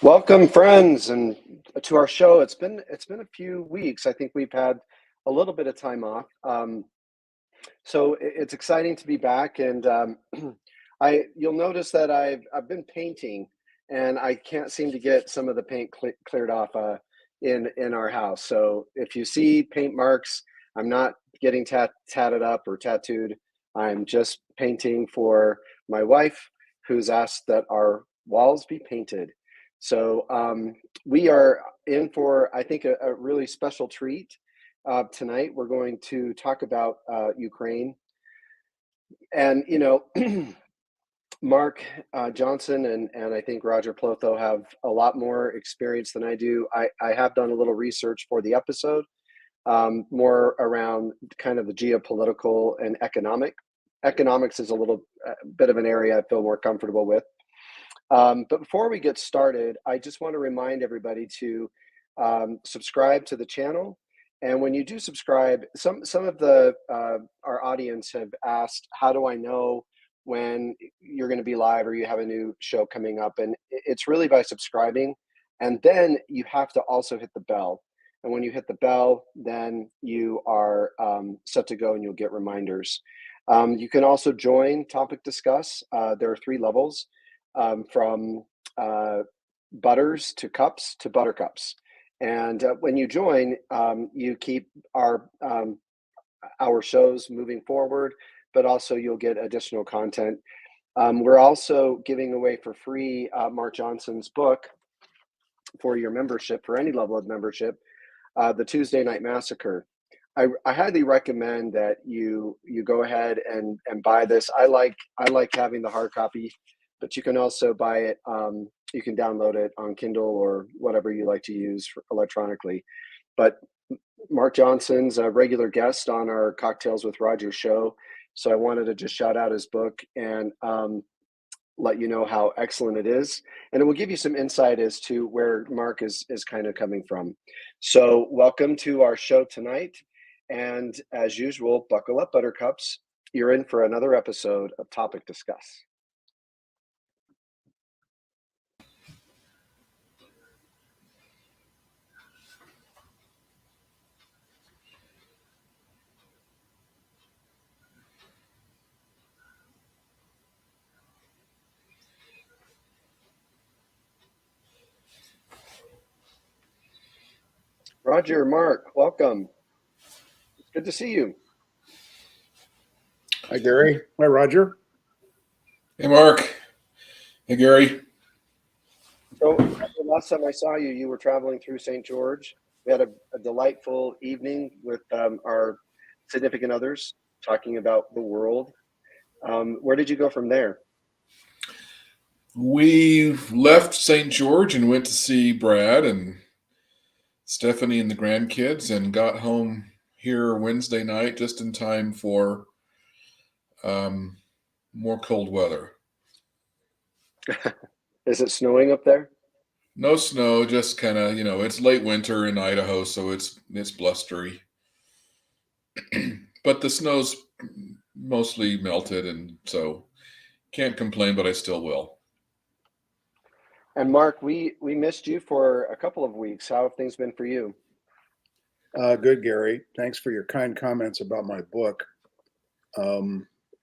Welcome, friends, and to our show. It's been a few weeks. I think we've had a little bit of time off, so it's exciting to be back. And I you'll notice that I've been painting, and I can't seem to get some of the paint cleared off in our house. So if you see paint marks, I'm not getting tatted up or tattooed. I'm just painting for my wife, who's asked that our walls be painted. So we are in for, I think, a really special treat tonight. We're going to talk about Ukraine, and Mark Johnson and I think Roger Plotho have a lot more experience than I do. I have done a little research for the episode, more around kind of the geopolitical and economic. Economics is a little bit of an area I feel more comfortable with. But before we get started, I just want to remind everybody to subscribe to the channel. And when you do subscribe, some of the our audience have asked, how do I know when you're going to be live or you have a new show coming up? And it's really by subscribing. And then you have to also hit the bell. And when you hit the bell, then you are set to go and you'll get reminders. You can also join Topic Discuss. There are 3 levels, from butters to cups to buttercups. And when you join, you keep our shows moving forward, but also you'll get additional content. We're also giving away for free Mark Johnson's book for your membership, for any level of membership, The Tuesday Night Massacre. I highly recommend that you go ahead and buy this. I like having the hard copy, but you can also buy it. You can download it on Kindle or whatever you like to use electronically. But Mark Johnson's a regular guest on our Cocktails with Roger show, so I wanted to just shout out his book and let you know how excellent it is, and it will give you some insight as to where Mark is kind of coming from. So welcome to our show tonight, and as usual, buckle up, buttercups. You're in for another episode of Topic Discuss. Roger, Mark, welcome. It's good to see you. Hi, Gary. Hi, Roger. Hey, Mark. Hey, Gary. So the last time I saw you, you were traveling through St. George. We had a delightful evening with our significant others talking about the world. Where did you go from there? We left St. George and went to see Brad and Stephanie and the grandkids and got home here Wednesday night just in time for more cold weather. Is it snowing up there? No snow, just kind of, it's late winter in Idaho, so it's blustery. But the snow's mostly melted, and so can't complain, but I still will. And Mark, we missed you for a couple of weeks. How have things been for you? Good, Gary. Thanks for your kind comments about my book.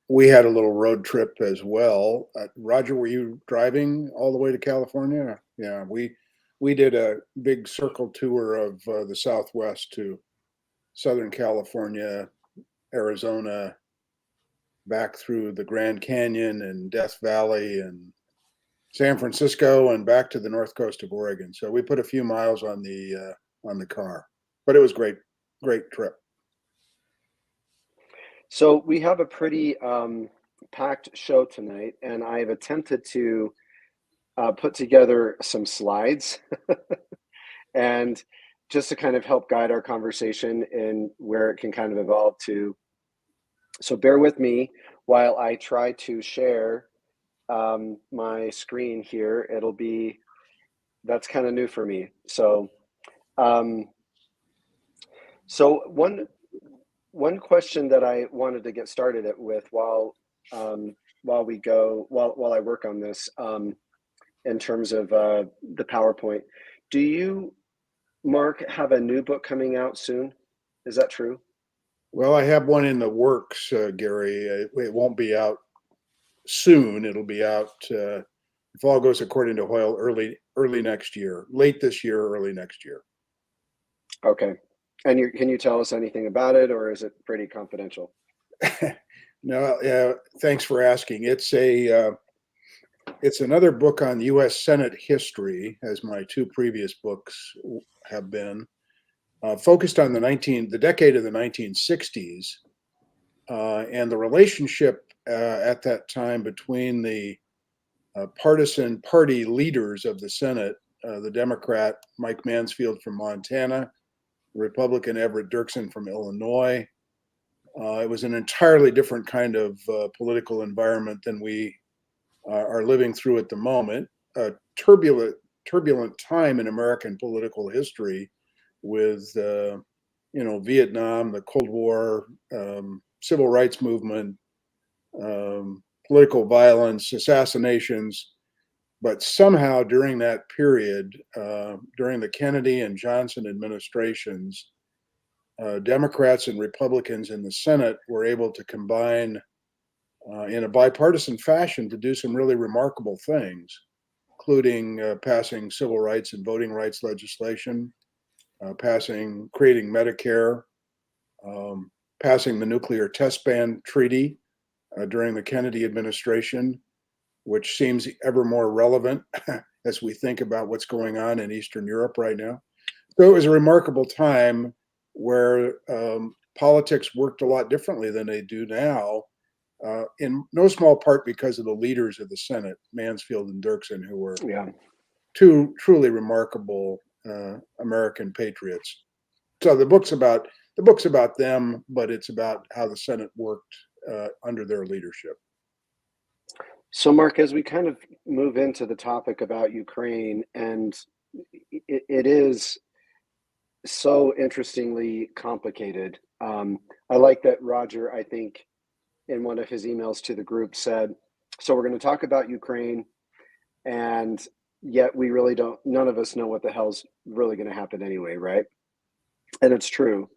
We had a little road trip as well. Roger, were you driving all the way to California? Yeah, we did a big circle tour of the Southwest to Southern California, Arizona, back through the Grand Canyon and Death Valley and San Francisco and back to the north coast of Oregon. So we put a few miles on the car, but it was great trip. So we have a pretty packed show tonight, and I've attempted to put together some slides and just to kind of help guide our conversation and where it can kind of evolve to. So bear with me while I try to share my screen here. That's kind of new for me. So one question that I wanted to get started with while I work on this in terms of the PowerPoint. Do you, Mark, have a new book coming out soon? Is that true? Well, I have one in the works, Gary. It won't be out soon. It'll be out, if all goes according to Hoyle, early next year, late this year, early next year. Okay. And can you tell us anything about it, or is it pretty confidential? No, thanks for asking. It's another book on U.S. Senate history, as my two previous books have been, focused on the decade of the 1960s, and the relationship at that time between the partisan party leaders of the Senate, the Democrat Mike Mansfield from Montana, the Republican Everett Dirksen from Illinois. It was an entirely different kind of political environment than we are living through at the moment. A turbulent time in American political history with Vietnam, the Cold War, civil rights movement, political violence, assassinations. But somehow during that period, during the Kennedy and Johnson administrations, Democrats and Republicans in the Senate were able to combine in a bipartisan fashion to do some really remarkable things, including passing civil rights and voting rights legislation, creating Medicare, passing the nuclear test ban treaty during the Kennedy administration, which seems ever more relevant as we think about what's going on in Eastern Europe right now. So it was a remarkable time where politics worked a lot differently than they do now, in no small part because of the leaders of the Senate, Mansfield and Dirksen, who were two truly remarkable American patriots. So the book's about them, but it's about how the Senate worked under their leadership. So, Mark, as we kind of move into the topic about Ukraine, and it is so interestingly complicated. I like that Roger, I think, in one of his emails to the group said, so we're going to talk about Ukraine, and yet we really don't, none of us know what the hell's really going to happen anyway, right? And it's true.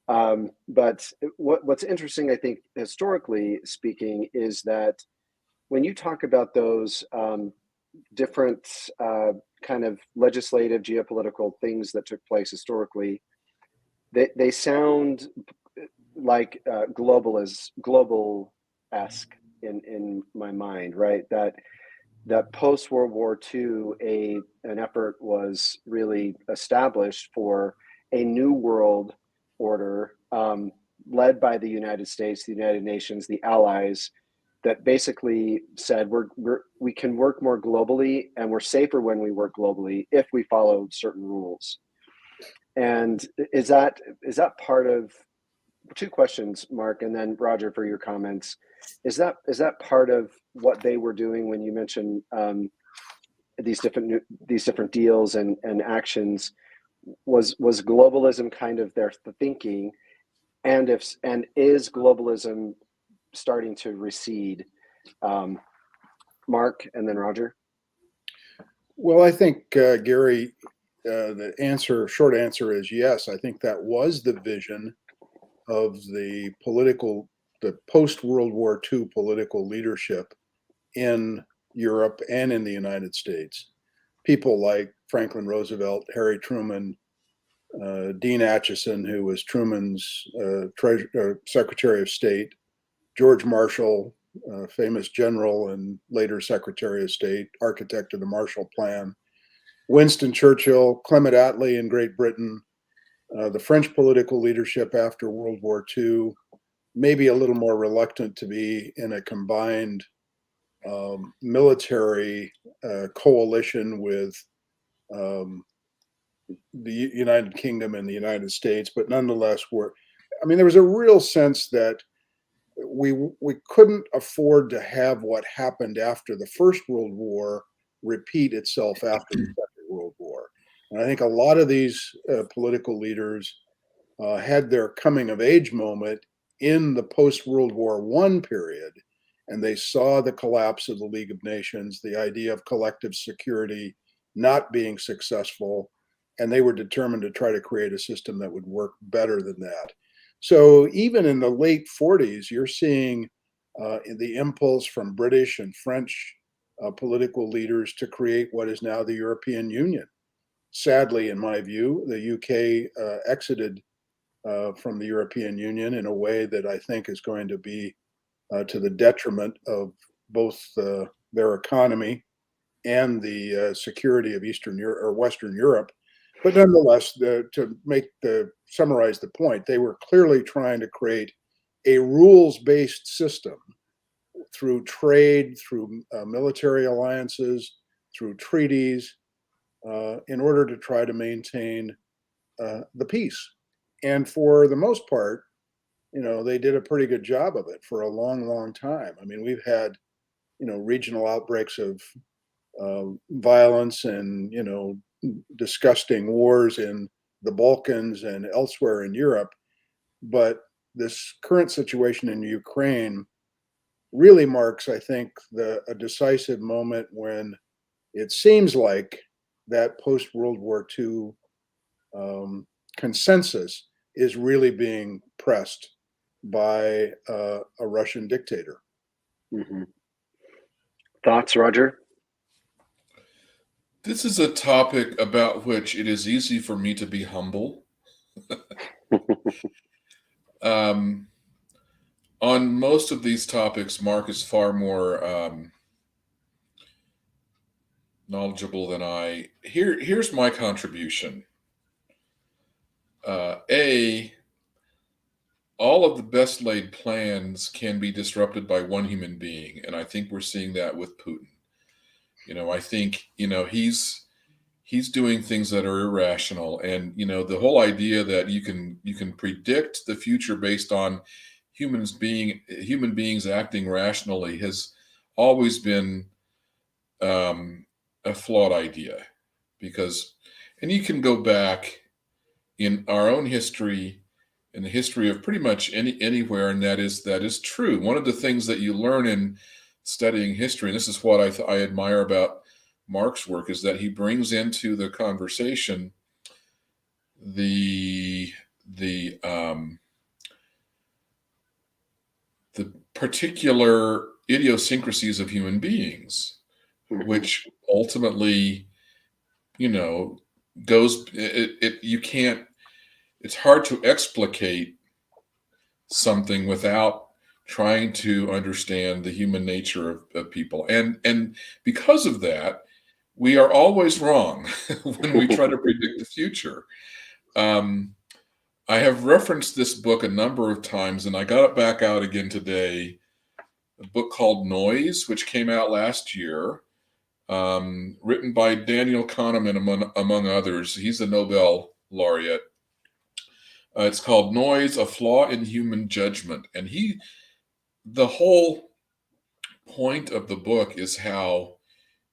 But what's interesting, I think, historically speaking, is that when you talk about those different kind of legislative, geopolitical things that took place historically, they sound like global-esque in my mind, right? That post World War II, an effort was really established for a new world order, led by the United States, the United Nations, the Allies, that basically said we can work more globally, and we're safer when we work globally if we follow certain rules. And is that part of, two questions, Mark, and then Roger for your comments. Is that part of what they were doing when you mentioned these different deals and actions? Was globalism kind of their thinking, and is globalism starting to recede? Mark, and then Roger. Well, I think Gary, the short answer is yes. I think that was the vision of the post-World War II political leadership in Europe and in the United States. People like Franklin Roosevelt, Harry Truman, Dean Acheson, who was Truman's Secretary of State, George Marshall, famous general and later Secretary of State, architect of the Marshall Plan, Winston Churchill, Clement Attlee in Great Britain, the French political leadership after World War II, maybe a little more reluctant to be in a combined military coalition with the United Kingdom and the United States, but nonetheless there was a real sense that we couldn't afford to have what happened after the First World War repeat itself after the Second World War. And I think a lot of these political leaders had their coming of age moment in the post World War I period, and they saw the collapse of the League of Nations, the idea of collective security not being successful, and they were determined to try to create a system that would work better than that. So even in the late 40s, you're seeing the impulse from British and French political leaders to create what is now the European Union. Sadly, in my view, the UK exited from the European Union in a way that I think is going to be to the detriment of both their economy and the security of Eastern Europe or Western Europe. But nonetheless, to summarize the point, they were clearly trying to create a rules-based system through trade, through military alliances, through treaties, in order to try to maintain the peace. And for the most part, they did a pretty good job of it for a long, long time. I mean, we've had, regional outbreaks of violence and, disgusting wars in the Balkans and elsewhere in Europe. But this current situation in Ukraine really marks, I think, a decisive moment when it seems like that post-World War II consensus is really being pressed by a Russian dictator. Mm-hmm. Thoughts, Roger? This is a topic about which it is easy for me to be humble. On most of these topics, Mark is far more knowledgeable than I. Here's my contribution. All of the best laid plans can be disrupted by one human being, and I think we're seeing that with Putin. I think he's doing things that are irrational, and the whole idea that you can predict the future based on human beings acting rationally has always been a flawed idea, and you can go back in our own history, in the history of pretty much anywhere, and that is true. One of the things that you learn in studying history, and this is what I admire about Mark's work, is that he brings into the conversation the particular idiosyncrasies of human beings, which ultimately, goes you can't. It's hard to explicate something without trying to understand the human nature of people, and because of that, we are always wrong when we try to predict the future. I have referenced this book a number of times, and I got it back out again today. A book called Noise, which came out last year, written by Daniel Kahneman, among others. He's a Nobel laureate. It's called Noise, A Flaw in Human Judgment. And the whole point of the book is how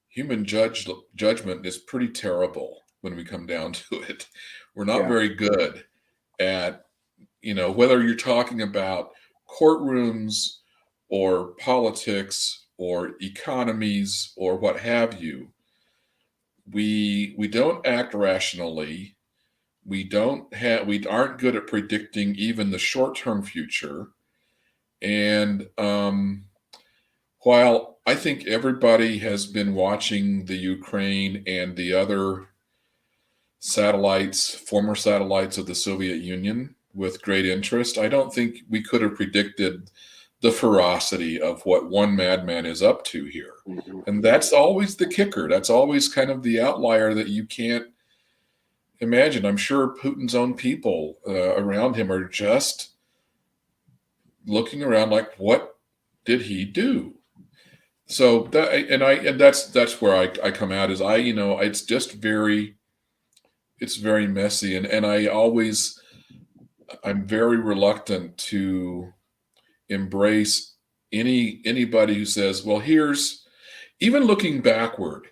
human judgment is pretty terrible when we come down to it. We're not very good at, whether you're talking about courtrooms or politics or economies or what have you. We don't act rationally. We aren't good at predicting even the short-term future. And while I think everybody has been watching the Ukraine and the other former satellites of the Soviet Union with great interest, I don't think we could have predicted the ferocity of what one madman is up to here. Mm-hmm. And that's always the kicker. That's always kind of the outlier that you can't imagine. I'm sure Putin's own people around him are just looking around like, what did he do? So that's where I come out, is it's just it's very messy, and I'm very reluctant to embrace anybody who says, well, here's, even looking backward.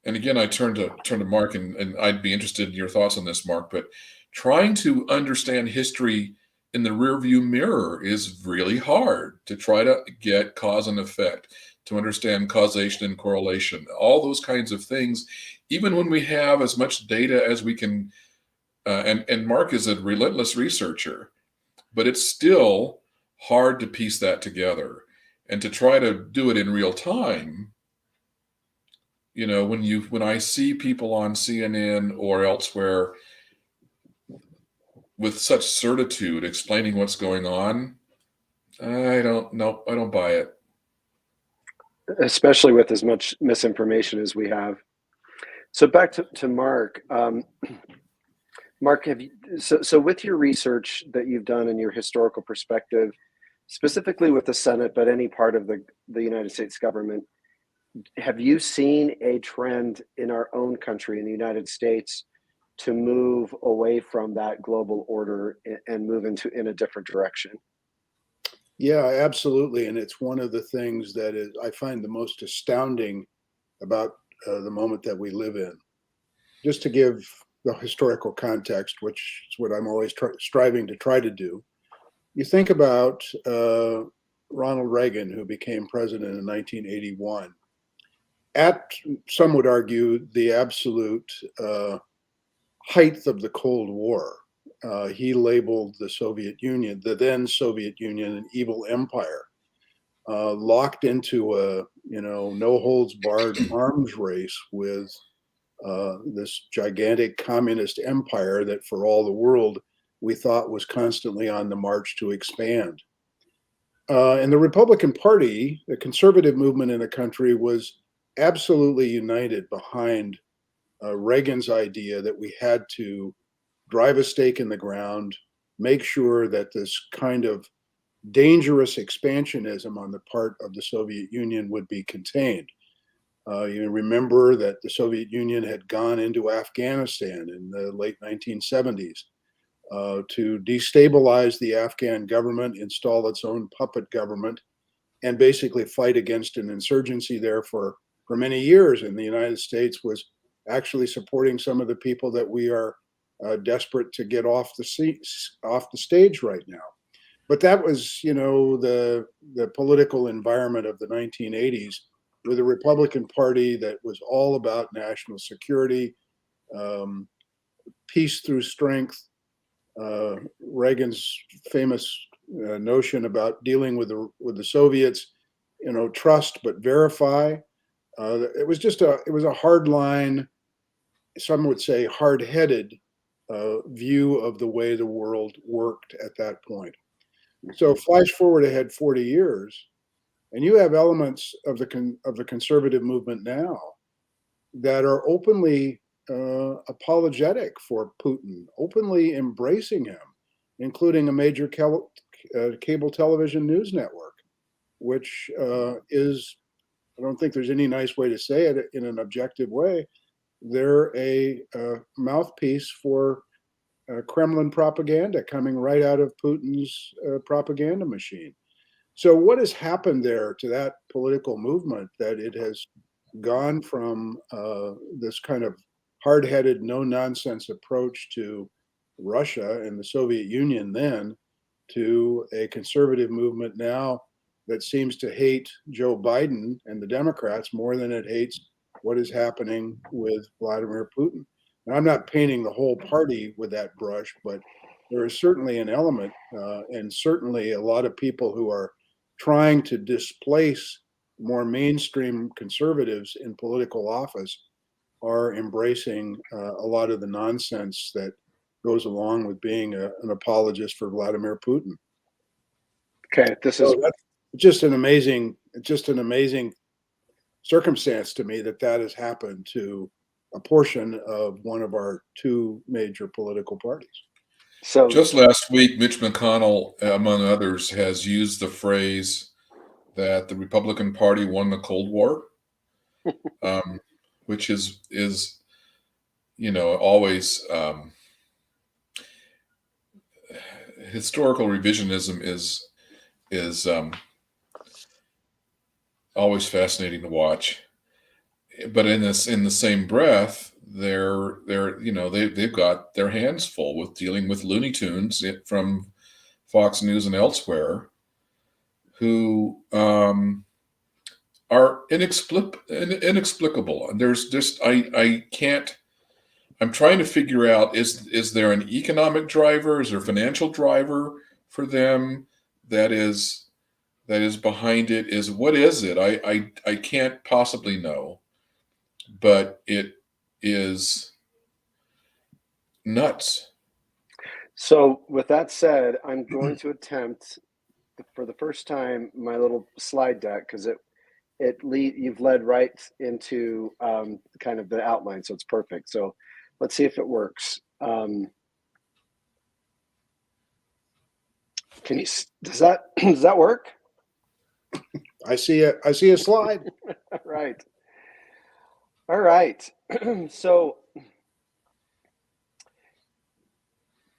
And again, I turn to Mark, and I'd be interested in your thoughts on this, Mark, but trying to understand history in the rearview mirror is really hard to try to get cause and effect, to understand causation and correlation, all those kinds of things, even when we have as much data as we can. And Mark is a relentless researcher, but it's still hard to piece that together and to try to do it in real time. When I see people on CNN or elsewhere with such certitude explaining what's going on, I don't buy it. Especially with as much misinformation as we have. So back to Mark. Mark, so with your research that you've done and your historical perspective, specifically with the Senate, but any part of the United States government, have you seen a trend in our own country, in the United States, to move away from that global order and move in a different direction? Yeah, absolutely. And it's one of the things that I find the most astounding about the moment that we live in. Just to give the historical context, which is what I'm always striving to try to do. You think about Ronald Reagan, who became president in 1981. At, some would argue, the absolute height of the Cold War. He labeled the Soviet Union, the then Soviet Union, an evil empire, locked into a no holds barred arms race with this gigantic communist empire that, for all the world, we thought was constantly on the march to expand. And the Republican Party, the conservative movement in the country, was absolutely united behind Reagan's idea that we had to drive a stake in the ground, make sure that this kind of dangerous expansionism on the part of the Soviet Union would be contained. You remember that the Soviet Union had gone into Afghanistan in the late 1970s to destabilize the Afghan government, install its own puppet government, and basically fight against an insurgency there for many years. And the United States was actually supporting some of the people that we are desperate to get off the stage right now. But that was, the political environment of the 1980s, with a Republican Party that was all about national security, peace through strength. Reagan's famous notion about dealing with the Soviets, trust but verify. It was a hard line, some would say hard-headed view of the way the world worked at that point. So flash forward ahead 40 years, and you have elements of the conservative movement now that are openly apologetic for Putin, openly embracing him, including a major cable television news network, which is, I don't think there's any nice way to say it in an objective way, they're a mouthpiece for Kremlin propaganda coming right out of Putin's propaganda machine. So what has happened there to that political movement, that it has gone from this kind of hard-headed, no-nonsense approach to Russia and the Soviet Union then, to a conservative movement now that seems to hate Joe Biden and the Democrats more than it hates what is happening with Vladimir Putin. And I'm not painting the whole party with that brush, but there is certainly an element, and certainly a lot of people who are trying to displace more mainstream conservatives in political office are embracing a lot of the nonsense that goes along with being an apologist for Vladimir Putin. Okay, that's just an amazing circumstance to me that has happened to a portion of one of our two major political parties. So just last week, Mitch McConnell, among others, has used the phrase that the Republican Party won the Cold War, which is always historical revisionism is always fascinating to watch. But in the same breath, they've got their hands full with dealing with Looney Tunes from Fox News and elsewhere, who are inexplicable. And there's just I can't. I'm trying to figure out, is there an economic driver? Is there a financial driver for them that is behind it? What is it? I can't possibly know, but it is nuts. So, with that said, I'm going to attempt for the first time my little slide deck, because you've led right into kind of the outline, so it's perfect. So let's see if it works. Does that work? I see a slide. Right. All right. So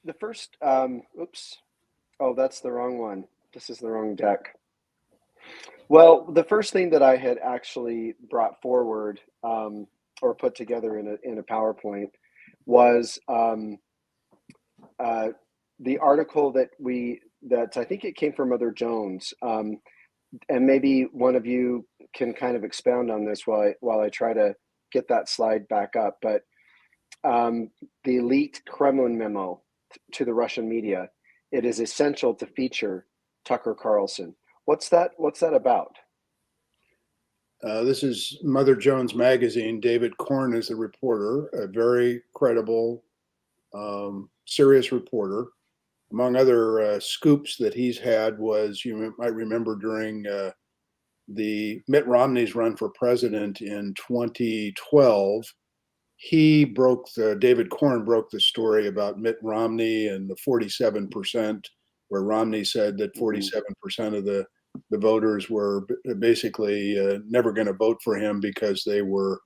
the first, oops. Oh, that's the wrong one. This is the wrong deck. Well, the first thing that I had actually brought forward or put together in a PowerPoint was the article that I think it came from Mother Jones, and maybe one of you can kind of expound on this while I try to get that slide back up. But the elite Kremlin memo to the Russian media: it is essential to feature Tucker Carlson. What's that about? This is Mother Jones Magazine. David Korn is the reporter, a very credible, serious reporter. Among other scoops that he's had was, you might remember, during the Mitt Romney's run for president in 2012, David Korn broke the story about Mitt Romney and the 47%, where Romney said that 47% of the voters were basically never going to vote for him because they were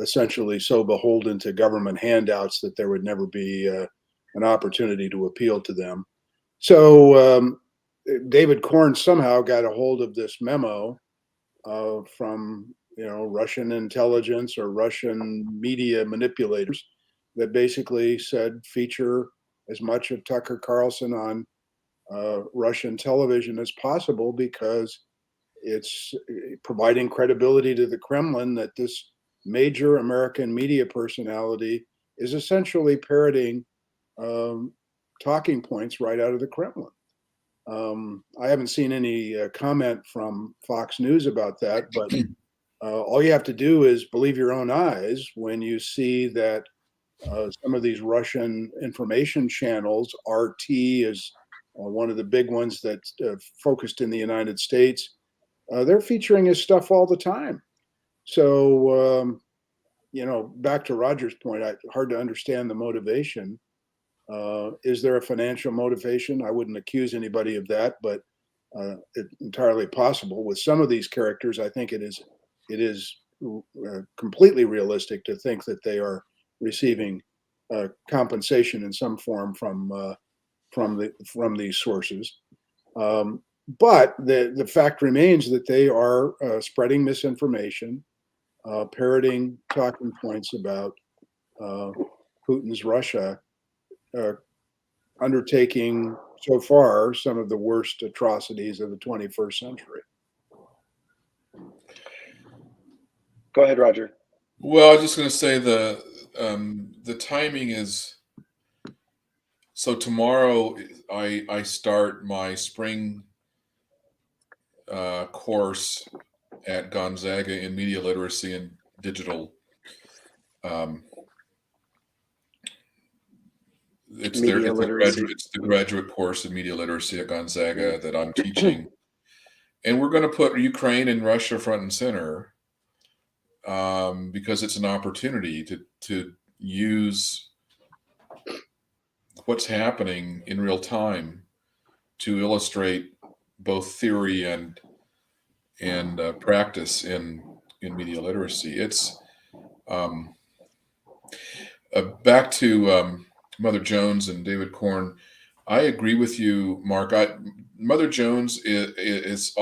essentially so beholden to government handouts that there would never be an opportunity to appeal to them. So David Korn somehow got a hold of this memo from Russian intelligence or Russian media manipulators that basically said feature as much of Tucker Carlson on Russian television as possible, because it's providing credibility to the Kremlin that this major American media personality is essentially parroting talking points right out of the Kremlin. I haven't seen any comment from Fox News about that, but all you have to do is believe your own eyes when you see that some of these Russian information channels, RT is one of the big ones that's focused in the United States, they're featuring his stuff all the time. So, back to Roger's point, hard to understand the motivation. Is there a financial motivation? I wouldn't accuse anybody of that, but it's entirely possible. With some of these characters, I think it is completely realistic to think that they are receiving compensation in some form from these sources. But the fact remains that they are spreading misinformation, parroting talking points about Putin's Russia, undertaking so far some of the worst atrocities of the 21st century. Go ahead, Roger. Well, I was just going to say the timing is, so tomorrow I start my spring course at Gonzaga in media literacy and digital. It's the graduate course in media literacy at Gonzaga that I'm teaching, and we're going to put Ukraine and Russia front and center because it's an opportunity to use what's happening in real time to illustrate both theory and practice in media literacy. It's back to Mother Jones and David Korn. I agree with you, Mark. Mother Jones is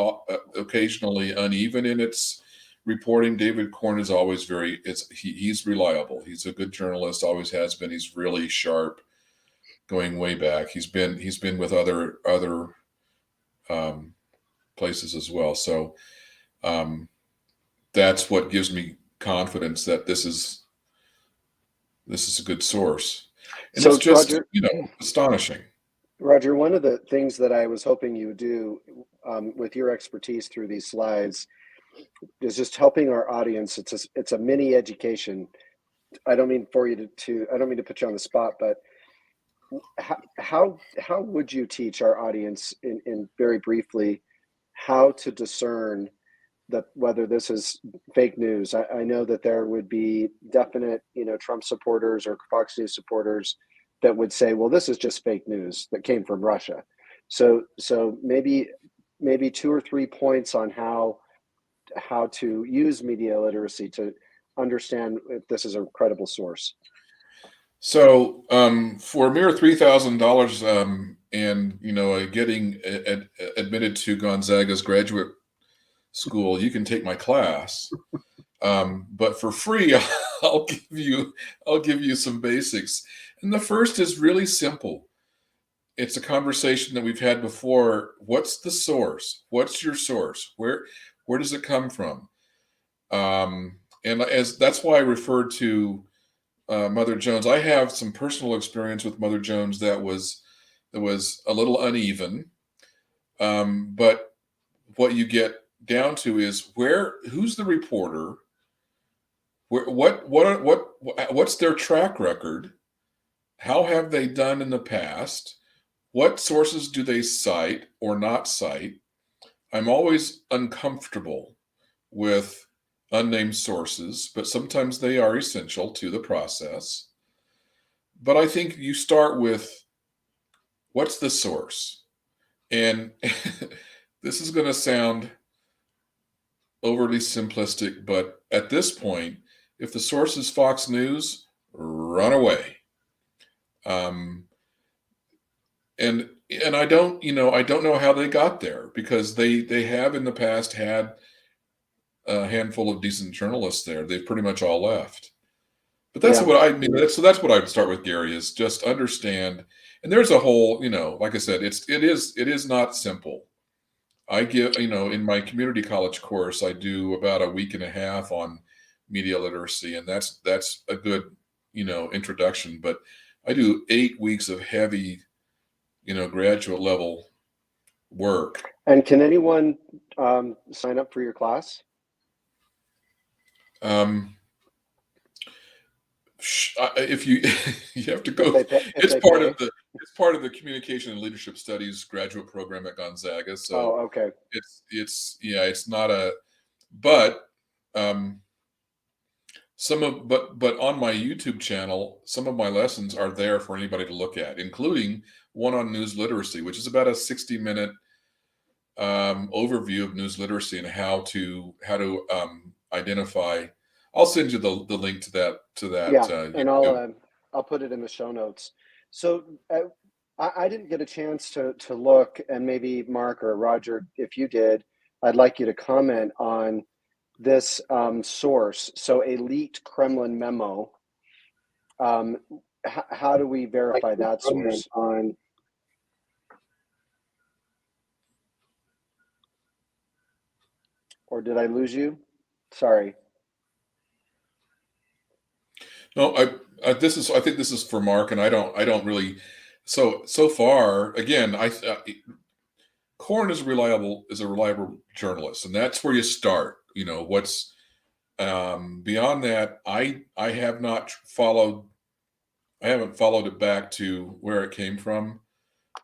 occasionally uneven in its reporting. David Korn is always he's reliable. He's a good journalist, always has been. He's really sharp, going way back. He's been with other places as well. So that's what gives me confidence that this is a good source, and So it's just Roger, astonishing. Roger, one of the things that I was hoping you would do with your expertise through these slides is just helping our audience. It's a mini education. I don't mean for you I don't mean to put you on the spot, but how would you teach our audience in very briefly how to discern that whether this is fake news? I know that there would be definite, Trump supporters or Fox News supporters that would say, well, this is just fake news that came from Russia. So maybe 2 or 3 points on how to use media literacy to understand if this is a credible source. So for a mere $3,000, and getting admitted to Gonzaga's graduate school, you can take my class. But for free, I'll give you some basics. And the first is really simple. It's a conversation that we've had before. What's the source? What's your source? Where does it come from? And that's why I referred to Mother Jones. I have some personal experience with Mother Jones that was a little uneven. But what you get down to is who's the reporter? What's their track record? How have they done in the past? What sources do they cite or not cite? I'm always uncomfortable with unnamed sources, but sometimes they are essential to the process. But I think you start with what's the source? And this is going to sound overly simplistic, but at this point, if the source is Fox News, run away. And I don't know how they got there, because they have in the past had a handful of decent journalists there. They've pretty much all left. But that's what I mean. So that's what I'd start with, Gary, is just understand. And there's a whole, like I said, it is not simple. I give, in my community college course, I do about a week and a half on media literacy, and that's a good, introduction. But I do 8 weeks of heavy, graduate level work. And can anyone sign up for your class? If you have to go, it's part of the communication and leadership studies graduate program at Gonzaga. So okay. It's not a, but but on my YouTube channel, some of my lessons are there for anybody to look at, including one on news literacy, which is about a 60-minute overview of news literacy and how to identify. I'll send you the link to that. Yeah, and I'll put it in the show notes. So I didn't get a chance to look, and maybe Mark or Roger, if you did, I'd like you to comment on this source. So a leaked Kremlin memo. How do we verify that source? Or did I lose you? Sorry. No, I think this is for Mark, and I don't really. So far, again, Corn is a reliable journalist, and that's where you start. What's beyond that, I haven't followed it back to where it came from.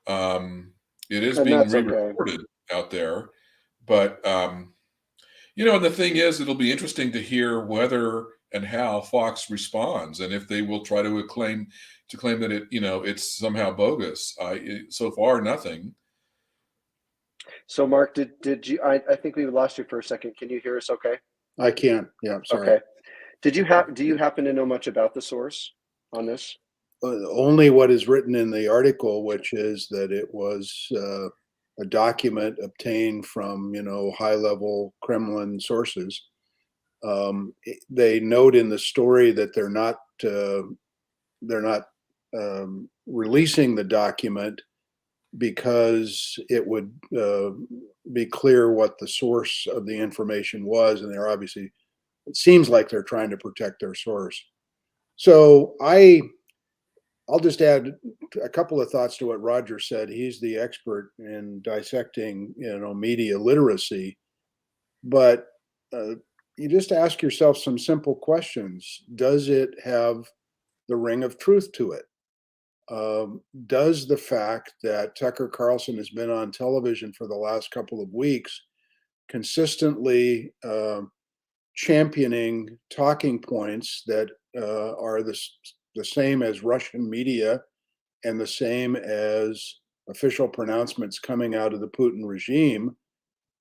It is being re-reported out there, but and the thing is, it'll be interesting to hear whether and how Fox responds, and if they will try to claim that it's somehow bogus. So far, nothing. So Mark, did you? I think we lost you for a second. Can you hear us? Okay. I can. Yeah. Sorry. Okay. Do you happen to know much about the source on this? Only what is written in the article, which is that it was a document obtained from high-level Kremlin sources. They note in the story that they're not releasing the document because it would be clear what the source of the information was, and they're obviously, it seems like they're trying to protect their source. So I'll just add a couple of thoughts to what Roger said. He's the expert in dissecting, media literacy. But you just ask yourself some simple questions. Does it have the ring of truth to it? Does the fact that Tucker Carlson has been on television for the last couple of weeks consistently championing talking points that are the same as Russian media and the same as official pronouncements coming out of the Putin regime,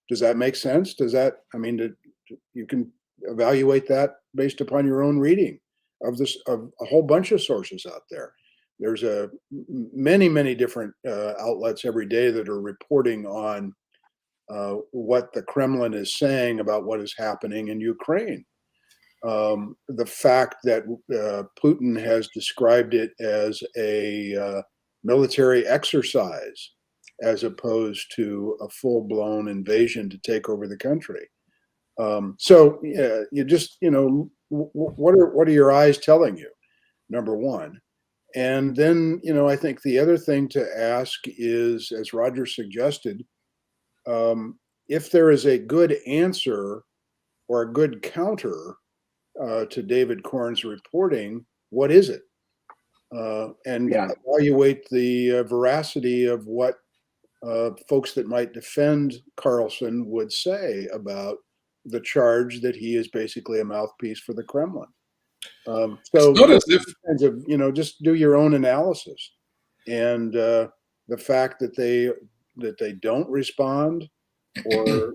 does that make sense? You can evaluate that based upon your own reading of a whole bunch of sources out there. There's many different outlets every day that are reporting on what the Kremlin is saying about what is happening in Ukraine. The fact that Putin has described it as a military exercise as opposed to a full-blown invasion to take over the country. You just, what are your eyes telling you? Number one. And then, I think the other thing to ask is, as Roger suggested, if there is a good answer or a good counter to David Corn's reporting, what is it? And evaluate the veracity of what folks that might defend Carlson would say about the charge that he is basically a mouthpiece for the Kremlin. It's not as if kinds of, just do your own analysis. And the fact that they don't respond or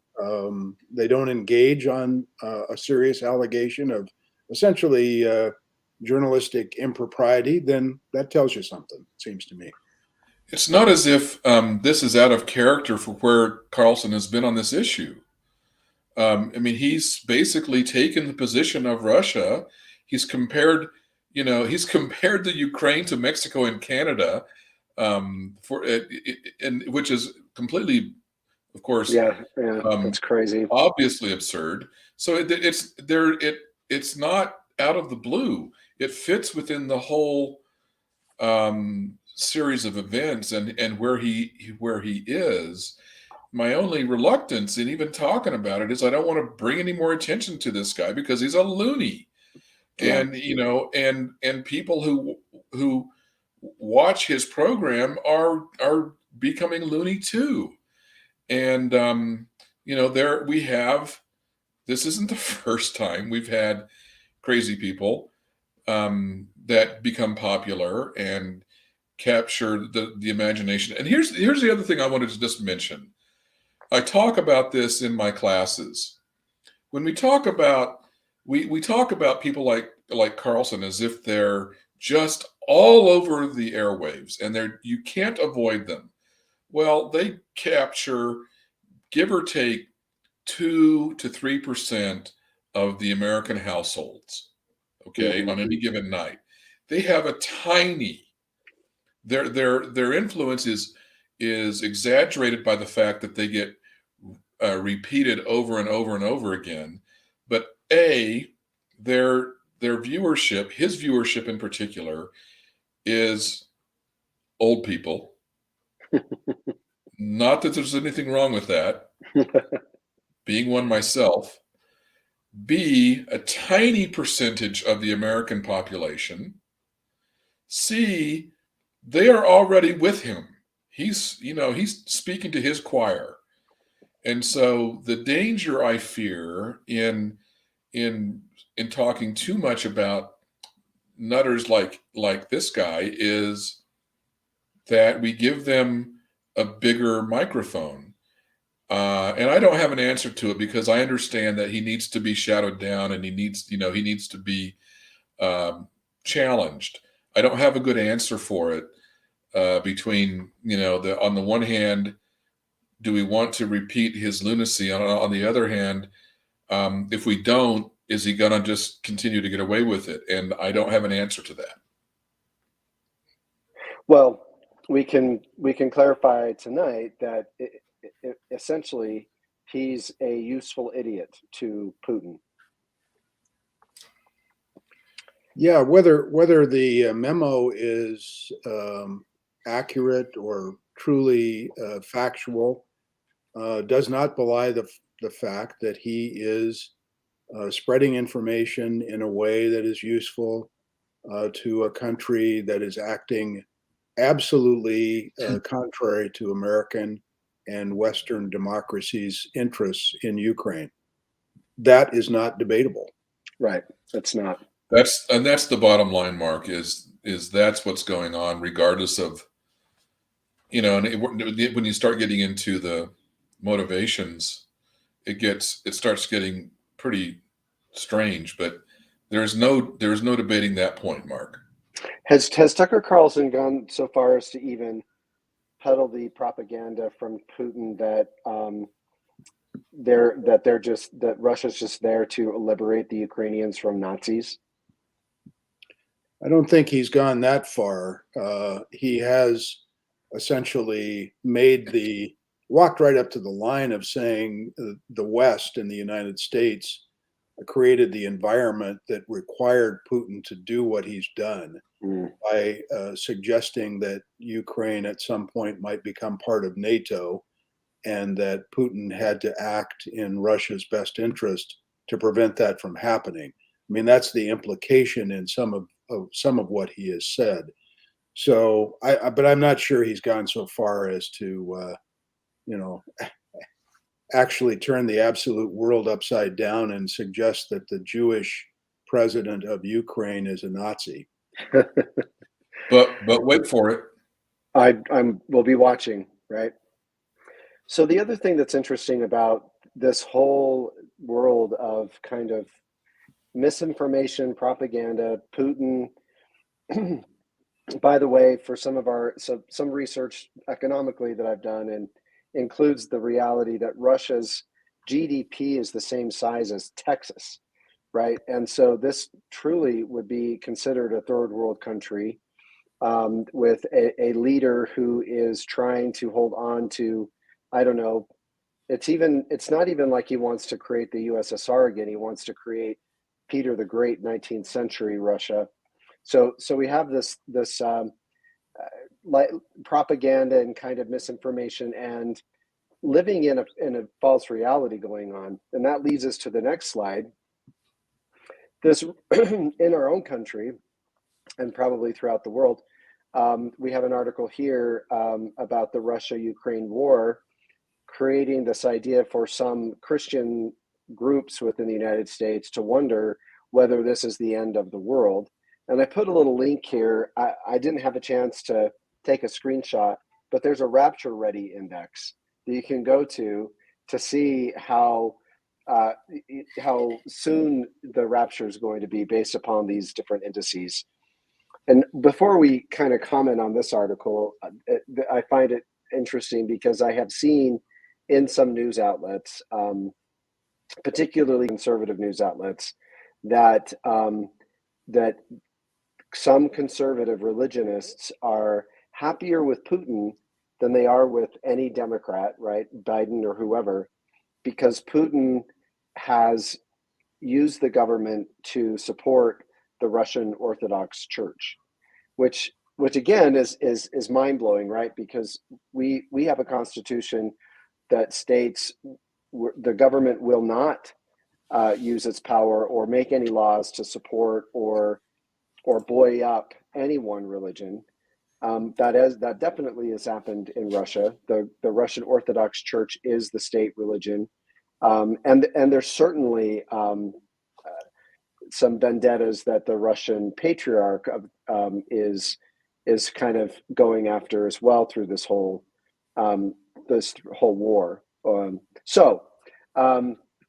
they don't engage on a serious allegation of essentially journalistic impropriety, then that tells you something, it seems to me. it's not as if this is out of character for where Carlson has been on this issue. He's basically taken the position of Russia. He's compared the Ukraine to Mexico and Canada, which is completely, of course, that's crazy, obviously absurd. So it's not out of the blue. It fits within the whole series of events and where he is. My only reluctance in even talking about it is I don't want to bring any more attention to this guy because he's a loony. And and people who watch his program are becoming loony too. And this isn't the first time we've had crazy people that become popular and capture the imagination. And here's the other thing I wanted to just mention. I talk about this in my classes. When we talk about we talk about people like Carlson as if they're just all over the airwaves and you can't avoid them. Well, they capture, give or take, 2 to 3% of the American households. Okay, on any given night, they have a tiny. Their influence is exaggerated by the fact that they get repeated over and over and over again. But their viewership, his viewership in particular, is old people. Not that there's anything wrong with that. Being one myself. B, a tiny percentage of the American population. C, they are already with him. He's speaking to his choir. And so the danger I fear in talking too much about nutters like this guy is that we give them a bigger microphone. And I don't have an answer to it because I understand that he needs to be shadowed down and he needs to be challenged. I don't have a good answer for it between, on the one hand, do we want to repeat his lunacy? On the other hand, if we don't, is he going to just continue to get away with it? And I don't have an answer to that. Well, we can clarify tonight that essentially he's a useful idiot to Putin. Yeah, whether the memo is accurate or truly factual does not belie the fact that he is spreading information in a way that is useful to a country that is acting absolutely contrary to American and Western democracy's interests in Ukraine. That is not debatable. Right. That's not. That's the bottom line, Mark, is that's what's going on, regardless of, and when you start getting into the motivations, it starts getting pretty strange, but there's no debating that point, Mark. Has Tucker Carlson gone so far as to even peddle the propaganda from Putin that that Russia's just there to liberate the Ukrainians from Nazis? I don't think he's gone that far. He has essentially walked right up to the line of saying the West and the United States created the environment that required Putin to do what he's done by suggesting that Ukraine at some point might become part of NATO, and that Putin had to act in Russia's best interest to prevent that from happening. I mean, that's the implication in some of what he has said. So, but I'm not sure he's gone so far as to, actually turn the absolute world upside down and suggest that the Jewish president of Ukraine is a Nazi. But wait for it. We'll be watching, right? So the other thing that's interesting about this whole world of kind of misinformation, propaganda, Putin, by the way, for some research economically that I've done, and includes the reality that Russia's GDP is the same size as Texas, right? And so this truly would be considered a third world country, with a leader who is trying to hold on to, I don't know, it's not even like he wants to create the USSR again. He wants to create Peter the Great, 19th century Russia. So we have this propaganda and kind of misinformation and living in a false reality going on. And that leads us to the next slide. This in our own country and probably throughout the world, we have an article here about the Russia-Ukraine war, creating this idea for some Christian groups within the United States to wonder whether this is the end of the world. And I put a little link here. I didn't have a chance to take a screenshot, but there's a Rapture Ready index that you can go to see how soon the rapture is going to be based upon these different indices. And before we kind of comment on this article, I find it interesting because I have seen in some news outlets, particularly conservative news outlets, that that some conservative religionists are happier with Putin than they are with any Democrat, right, Biden or whoever, because Putin has used the government to support the Russian Orthodox Church, which again is mind-blowing, right? Because we have a constitution that states the government will not use its power or make any laws to support or buoy up any one religion. That definitely has happened in Russia. The Russian Orthodox Church is the state religion, and there's certainly some vendettas that the Russian patriarch is kind of going after as well through this whole war.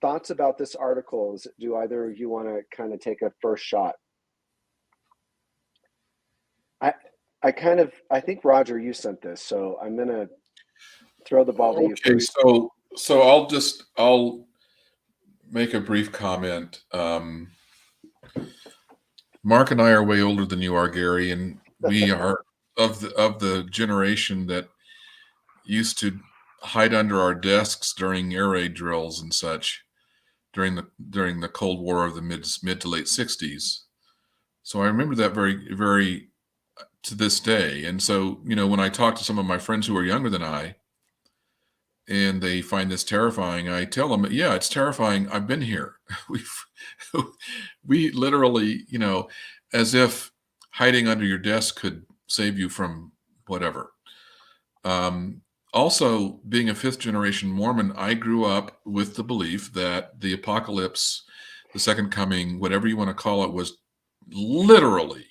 Thoughts about this article? Do either of you want to kind of take a first shot? I think Roger, you sent this, so I'm gonna throw the ball to you first. So I'll make a brief comment. Mark and I are way older than you are, Gary, and we are of the generation that used to hide under our desks during air raid drills and such during the Cold War of the mid to late 60s. So I remember that very, very to this day. And so, when I talk to some of my friends who are younger than I and they find this terrifying, I tell them, yeah, it's terrifying. I've been here. We've, we literally, as if hiding under your desk could save you from whatever. Um, Also, being a fifth generation Mormon, I grew up with the belief that the apocalypse, the second coming, whatever you want to call it, was literally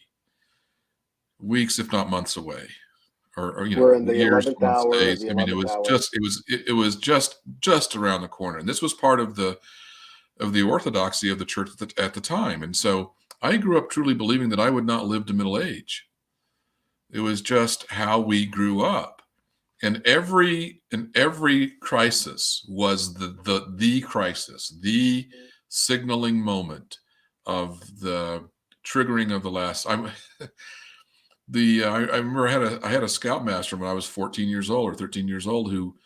weeks, if not months away, or We're in the years, 11th months, hour of days. the I mean, it 11th was hour. just, it was just around the corner, and this was part of the orthodoxy of the church at the time. And so, I grew up truly believing that I would not live to middle age. It was just how we grew up. And every crisis was the crisis, the signaling moment of the triggering of the last. I remember I had a scoutmaster when I was 14 years old or 13 years old who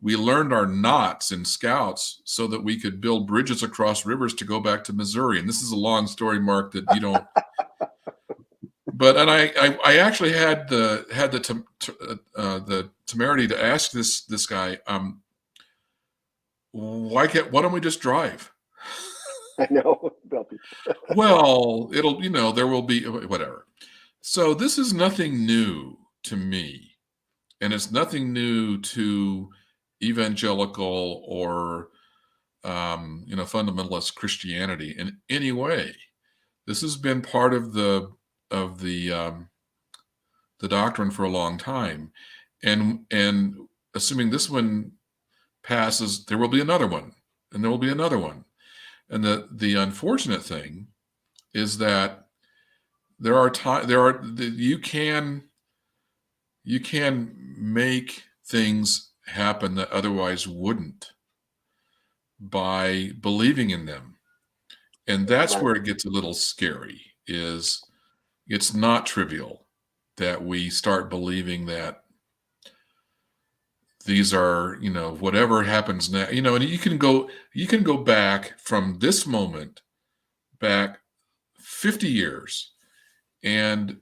we learned our knots in scouts so that we could build bridges across rivers to go back to Missouri. And this is a long story, Mark, that you don't. But and I actually had the temerity to ask this guy, why don't we just drive? I know. Well, there will be whatever. So this is nothing new to me, and it's nothing new to evangelical or fundamentalist Christianity in any way. This has been part of the doctrine for a long time, and assuming this one passes, there will be another one, and there will be another one. And the unfortunate thing is that you can make things happen that otherwise wouldn't by believing in them, and that's Right. where it gets a little scary. It's not trivial that we start believing that these are, whatever happens now, and you can go back from this moment back 50 years and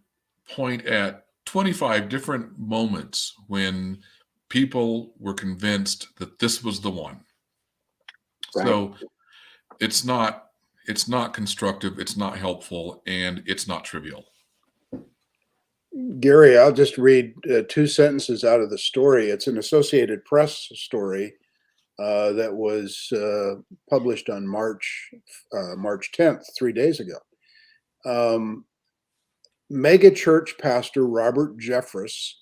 point at 25 different moments when people were convinced that this was the one. Right. So it's not constructive, it's not helpful, and it's not trivial. Gary, I'll just read two sentences out of the story. It's an Associated Press story that was published on March 10th, 3 days ago. Mega church pastor Robert Jeffress,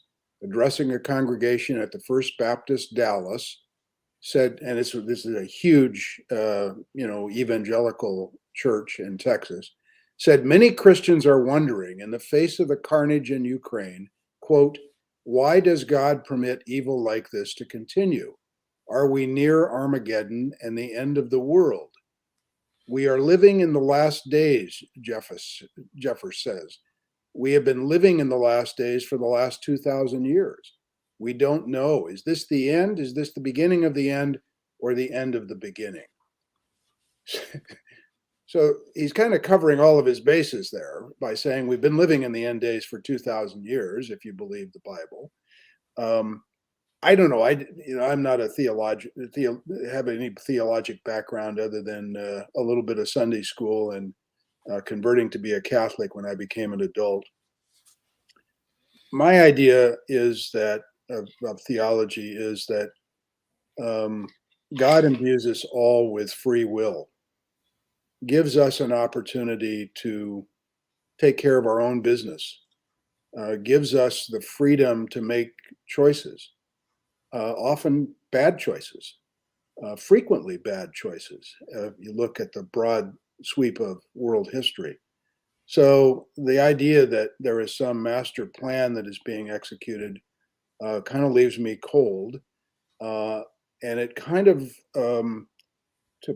addressing a congregation at the First Baptist Dallas, said, and this is a huge, evangelical church in Texas, said many Christians are wondering, in the face of the carnage in Ukraine, quote, why does God permit evil like this to continue? Are we near Armageddon and the end of the world? We are living in the last days, Jeffers says. We have been living in the last days for the last 2,000 years. We don't know. Is this the end? Is this the beginning of the end or the end of the beginning? So he's kind of covering all of his bases there by saying we've been living in the end days for 2,000 years, if you believe the Bible. I don't know. I'm not have any theologic background other than a little bit of Sunday school and converting to be a Catholic when I became an adult. My idea is that of theology is that God imbues us all with free will, gives us an opportunity to take care of our own business, gives us the freedom to make choices, often bad choices, frequently bad choices. You look at the broad sweep of world history. So the idea that there is some master plan that is being executed kind of leaves me cold. And it kind of, to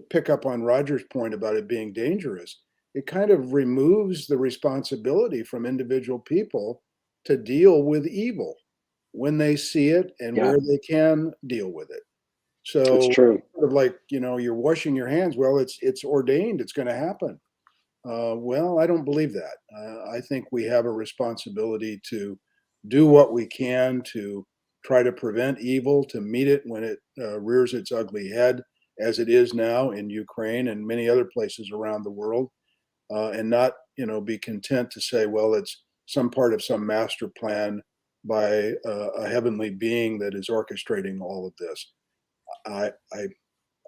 pick up on Roger's point about it being dangerous, it kind of removes the responsibility from individual people to deal with evil when they see it and Yeah, where they can deal with it. it's So true. sort of like, you're washing your hands. Well, it's ordained. It's going to happen. Well, I don't believe that. I think we have a responsibility to do what we can to try to prevent evil, to meet it when it rears its ugly head, as it is now in Ukraine and many other places around the world, and not, be content to say, well, it's some part of some master plan by a heavenly being that is orchestrating all of this. I, I,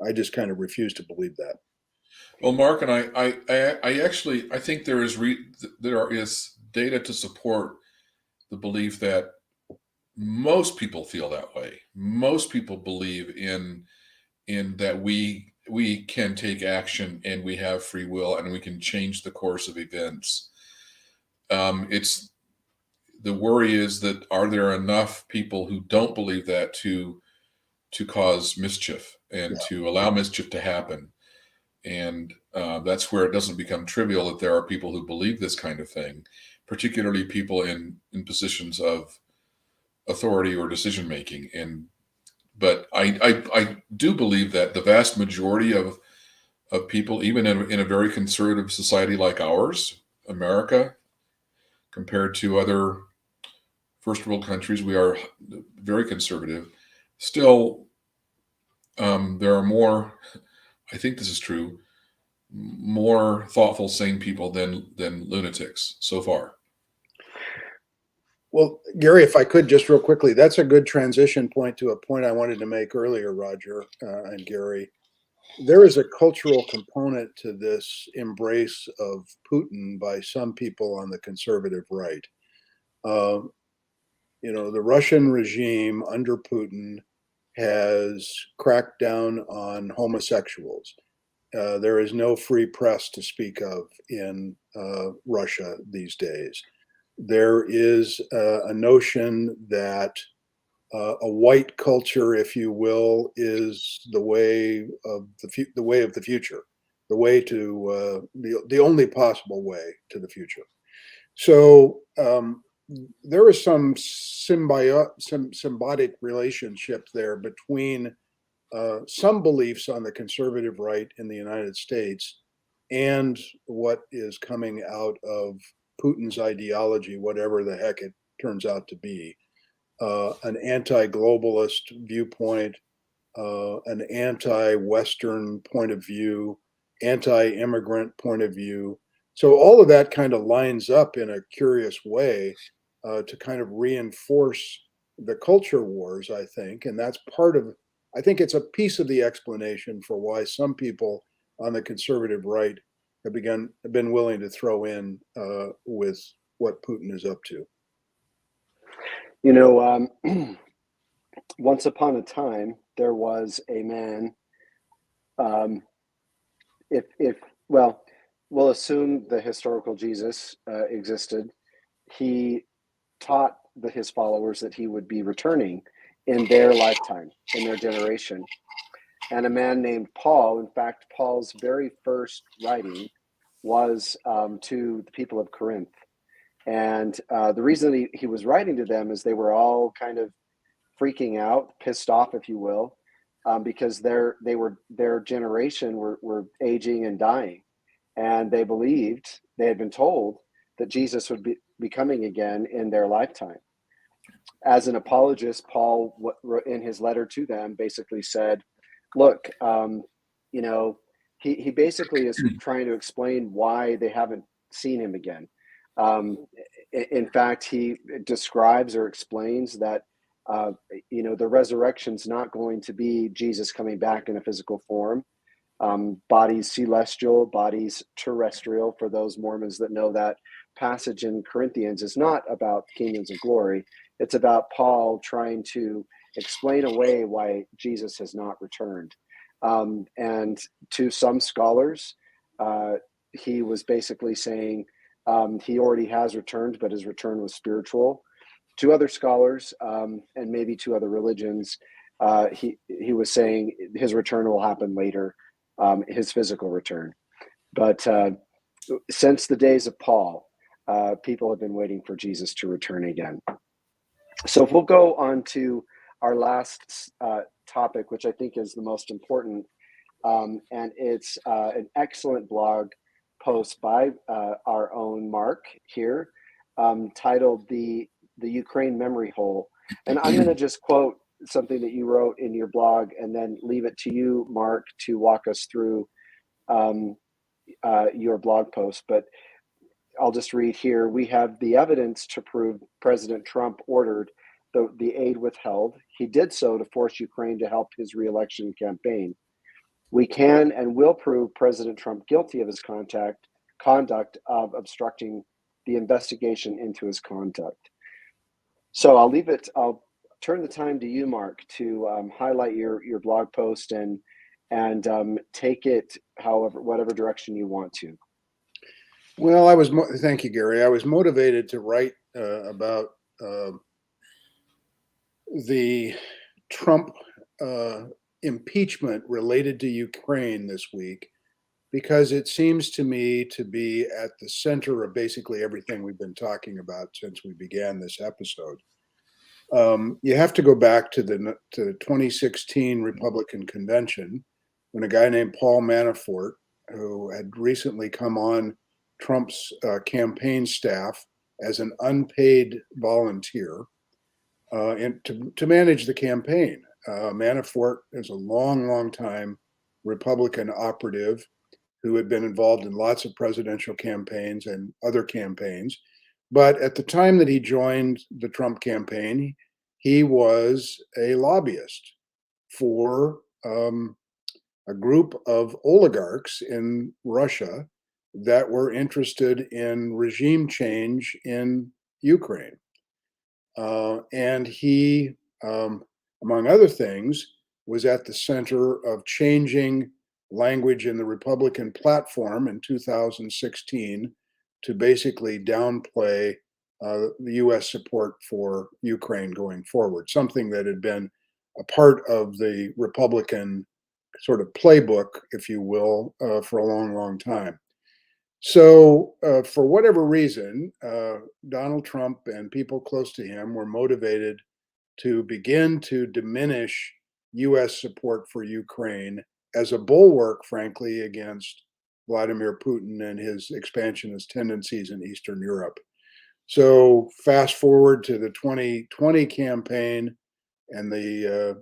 I just kind of refuse to believe that. Well, Mark and I actually I think there is data to support the belief that most people feel that way. Most people believe in that we can take action and we have free will and we can change the course of events. It's the worry is that are there enough people who don't believe that to cause mischief and Yeah. to allow mischief to happen? And that's where it doesn't become trivial that there are people who believe this kind of thing, particularly people in positions of authority or decision making. But I do believe that the vast majority of people, even in a very conservative society like ours, America, compared to other first world countries, we are very conservative. Still, there are more. I think this is true. More thoughtful, sane people than lunatics so far. Well, Gary, if I could just real quickly, that's a good transition point to a point I wanted to make earlier, Roger and Gary. There is a cultural component to this embrace of Putin by some people on the conservative right. Uh, the Russian regime under Putin has cracked down on homosexuals. There is no free press to speak of in Russia these days. There is a notion that a white culture, if you will, is the way of the way of the future, the way to the only possible way to the future. So there is some symbiotic relationship there between some beliefs on the conservative right in the United States and what is coming out of Putin's ideology, whatever the heck it turns out to be. An anti globalist viewpoint, an anti Western point of view, anti immigrant point of view. So, all of that kind of lines up in a curious way to kind of reinforce the culture wars, I think. And that's part of, I think it's a piece of the explanation for why some people on the conservative right have been willing to throw in with what Putin is up to. You know, once upon a time, there was a man. Um, if well, we'll assume the historical Jesus existed. He taught his followers that he would be returning in their lifetime, in their generation. And a man named Paul, in fact, Paul's very first writing was to the people of Corinth. And the reason he was writing to them is they were all kind of freaking out, pissed off, if you will, because their generation were aging and dying, and they believed they had been told that Jesus would be coming again in their lifetime. As an apologist, Paul, in his letter to them, basically said, "Look, you know, he basically is trying to explain why they haven't seen him again. Um, in fact, he describes or explains that the resurrection's not going to be Jesus coming back in a physical form. Bodies celestial, bodies terrestrial. For those Mormons that know that passage in Corinthians is not about kingdoms of glory. It's about Paul trying to explain away why Jesus has not returned. And to some scholars, he was basically saying he already has returned, but his return was spiritual. To other scholars, and maybe to other religions, he was saying his return will happen later, his physical return. But since the days of Paul, people have been waiting for Jesus to return again. So if we'll go on to our last topic, which I think is the most important, and it's an excellent blog post by our own Mark here, titled the Ukraine Memory Hole. And I'm going to just quote something that you wrote in your blog, and then leave it to you, Mark, to walk us through your blog post. But I'll just read here. We have the evidence to prove President Trump ordered the aid withheld. He did so to force Ukraine to help his reelection campaign. We can and will prove President Trump guilty of his conduct of obstructing the investigation into his conduct. So I'll turn the time to you, Mark, to highlight your blog post and take it whatever direction you want to. Well, thank you, Gary. I was motivated to write about the Trump impeachment related to Ukraine this week, because it seems to me to be at the center of basically everything we've been talking about since we began this episode. You have to go back to the 2016 Republican convention, when a guy named Paul Manafort, who had recently come on Trump's campaign staff as an unpaid volunteer, and to manage the campaign. Manafort is a long time Republican operative who had been involved in lots of presidential campaigns and other campaigns. But at the time that he joined the Trump campaign, he was a lobbyist for a group of oligarchs in Russia that were interested in regime change in Ukraine. And he, among other things, was at the center of changing language in the Republican platform in 2016 to basically downplay the U.S. support for Ukraine going forward, something that had been a part of the Republican sort of playbook, if you will, for a long time. So, for whatever reason, Donald Trump and people close to him were motivated to begin to diminish U.S. support for Ukraine as a bulwark, frankly, against Vladimir Putin and his expansionist tendencies in Eastern Europe. So, fast forward to the 2020 campaign and the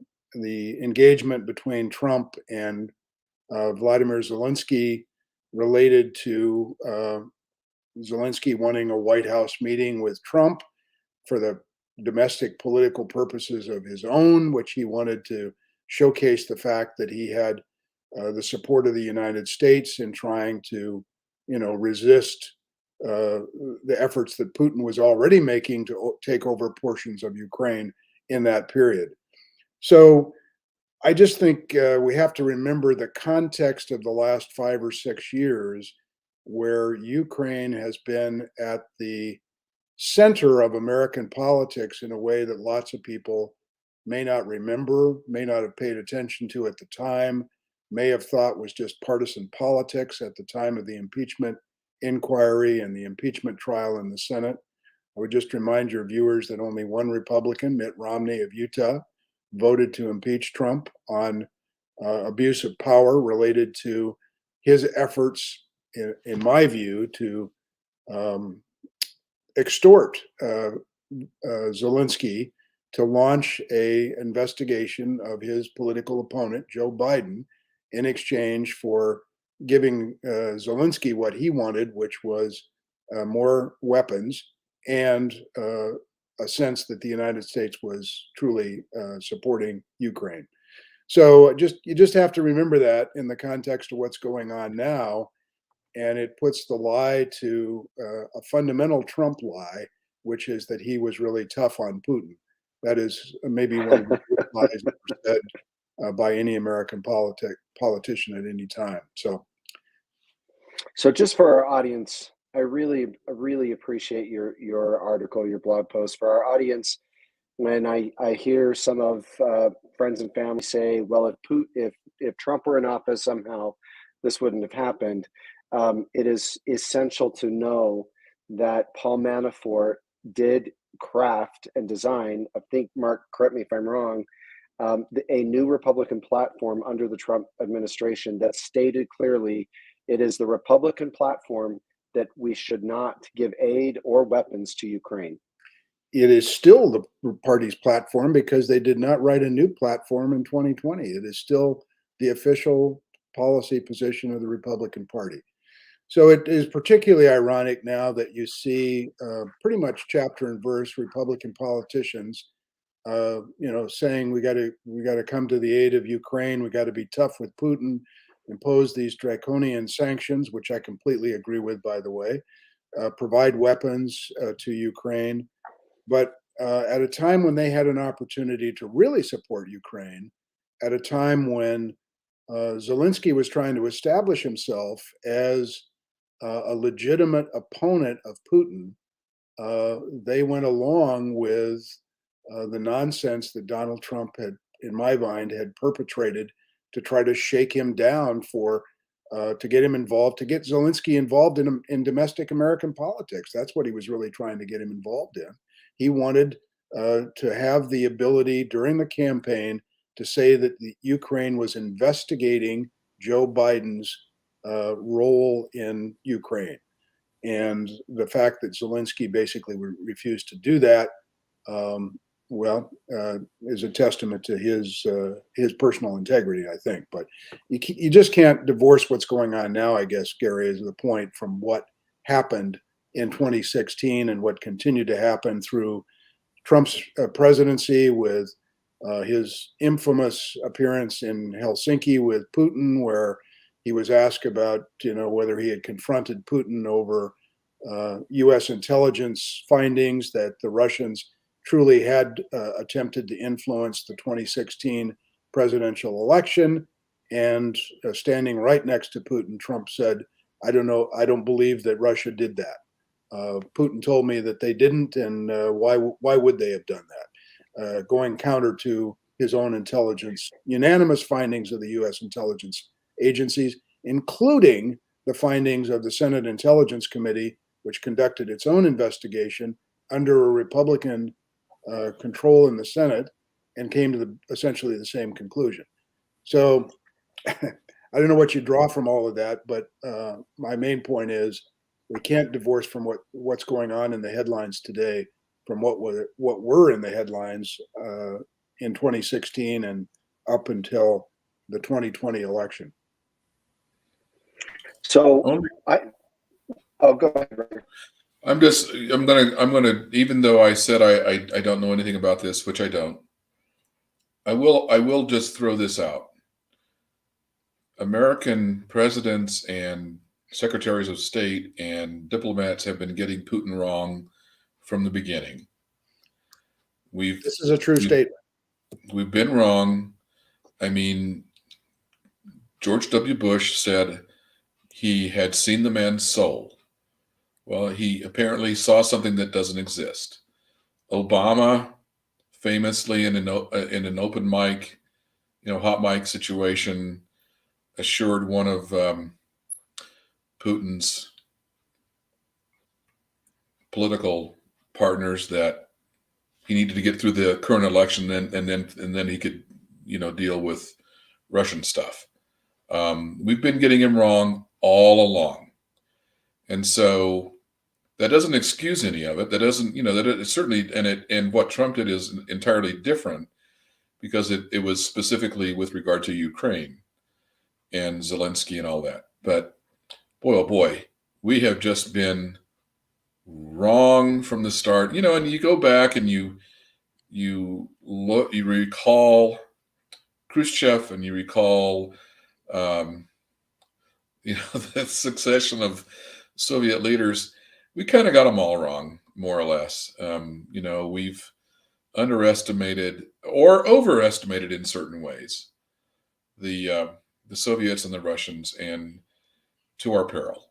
engagement between Trump and Vladimir Zelensky, related to Zelensky wanting a White House meeting with Trump for the domestic political purposes of his own, which he wanted to showcase the fact that he had the support of the United States in trying to, resist the efforts that Putin was already making to take over portions of Ukraine in that period. So I just think we have to remember the context of the last 5 or 6 years, where Ukraine has been at the center of American politics in a way that lots of people may not remember, may not have paid attention to at the time, may have thought was just partisan politics at the time of the impeachment inquiry and the impeachment trial in the Senate. I would just remind your viewers that only one Republican, Mitt Romney of Utah, voted to impeach Trump on abuse of power related to his efforts, in my view, to extort Zelensky to launch a investigation of his political opponent, Joe Biden, in exchange for giving Zelensky what he wanted, which was more weapons and a sense that the United States was truly supporting Ukraine. So you just have to remember that in the context of what's going on now, and it puts the lie to a fundamental Trump lie, which is that he was really tough on Putin. That is maybe one of the lies ever said by any American politician at any time. So just for our audience, I really appreciate your article, your blog post. For our audience, when I hear some of friends and family say, "Well, if Trump were in office, somehow this wouldn't have happened," it is essential to know that Paul Manafort did craft and design. I think, Mark, correct me if I'm wrong, a new Republican platform under the Trump administration that stated clearly it is the Republican platform that we should not give aid or weapons to Ukraine. It is still the party's platform because they did not write a new platform in 2020. It is still the official policy position of the Republican Party. So it is particularly ironic now that you see pretty much chapter and verse Republican politicians, saying we got to come to the aid of Ukraine. We got to be tough with Putin, impose these draconian sanctions, which I completely agree with, by the way, provide weapons to Ukraine. But at a time when they had an opportunity to really support Ukraine, at a time when Zelensky was trying to establish himself as a legitimate opponent of Putin, they went along with the nonsense that Donald Trump had, in my mind, had perpetrated to try to shake him down to get him involved, to get Zelensky involved in domestic American politics. That's what he was really trying to get him involved in. He wanted to have the ability during the campaign to say that the Ukraine was investigating Joe Biden's role in Ukraine. And the fact that Zelensky basically refused to do that, is a testament to his personal integrity, I think. But you just can't divorce what's going on now, I guess, Gary, is the point, from what happened in 2016 and what continued to happen through Trump's presidency with his infamous appearance in Helsinki with Putin, where he was asked about, whether he had confronted Putin over U.S. intelligence findings that the Russians truly had attempted to influence the 2016 presidential election. And standing right next to Putin, Trump said, I don't know, I don't believe that Russia did that. Putin told me that they didn't, and why would they have done that? Going counter to his own intelligence, unanimous findings of the U.S. intelligence agencies, including the findings of the Senate Intelligence Committee, which conducted its own investigation under a Republican control in the Senate and came to essentially the same conclusion. So I don't know what you draw from all of that, but my main point is we can't divorce from what's going on in the headlines today from what were in the headlines in 2016 and up until the 2020 election. So go ahead, Roger. I'm gonna, even though I said I don't know anything about this, which I don't, I will just throw this out. American presidents and secretaries of state and diplomats have been getting Putin wrong from the beginning. This is a true statement. We've been wrong. I mean, George W. Bush said he had seen the man's soul. Well, he apparently saw something that doesn't exist. Obama, famously in an open mic, hot mic situation, assured one of Putin's political partners that he needed to get through the current election, and then he could, deal with Russian stuff. We've been getting him wrong all along, and so that doesn't excuse any of it. That doesn't, that it certainly, and what Trump did is entirely different because it was specifically with regard to Ukraine and Zelensky and all that. But boy, oh boy, we have just been wrong from the start. And you go back and you recall Khrushchev, and you recall, the succession of Soviet leaders. We kind of got them all wrong, more or less. We've underestimated or overestimated in certain ways the Soviets and the Russians, and to our peril.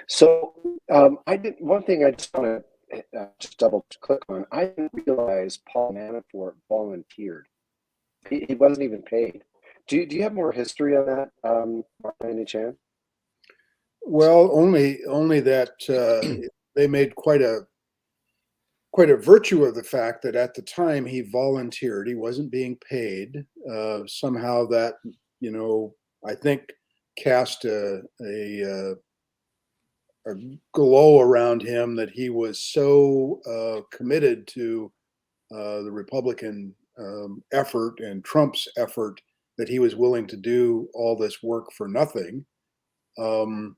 So one thing I just want to just double click on. I didn't realize Paul Manafort volunteered. He wasn't even paid. Do you have more history on that, by any chance? Well, only that they made quite a virtue of the fact that at the time he volunteered, he wasn't being paid. Somehow that, I think cast a glow around him that he was so committed to the Republican effort and Trump's effort that he was willing to do all this work for nothing. Um,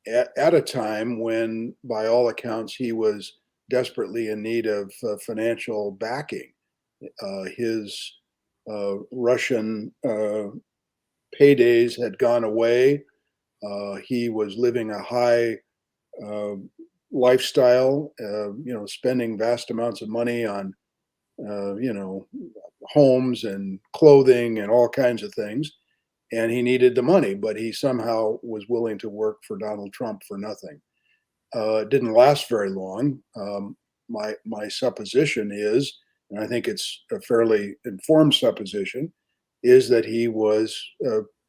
at a time when, by all accounts, he was desperately in need of financial backing. His Russian paydays had gone away. He was living a high uh, lifestyle, spending vast amounts of money on, homes and clothing and all kinds of things. And he needed the money, but he somehow was willing to work for Donald Trump for nothing. It didn't last very long. My supposition is, and I think it's a fairly informed supposition, is that he was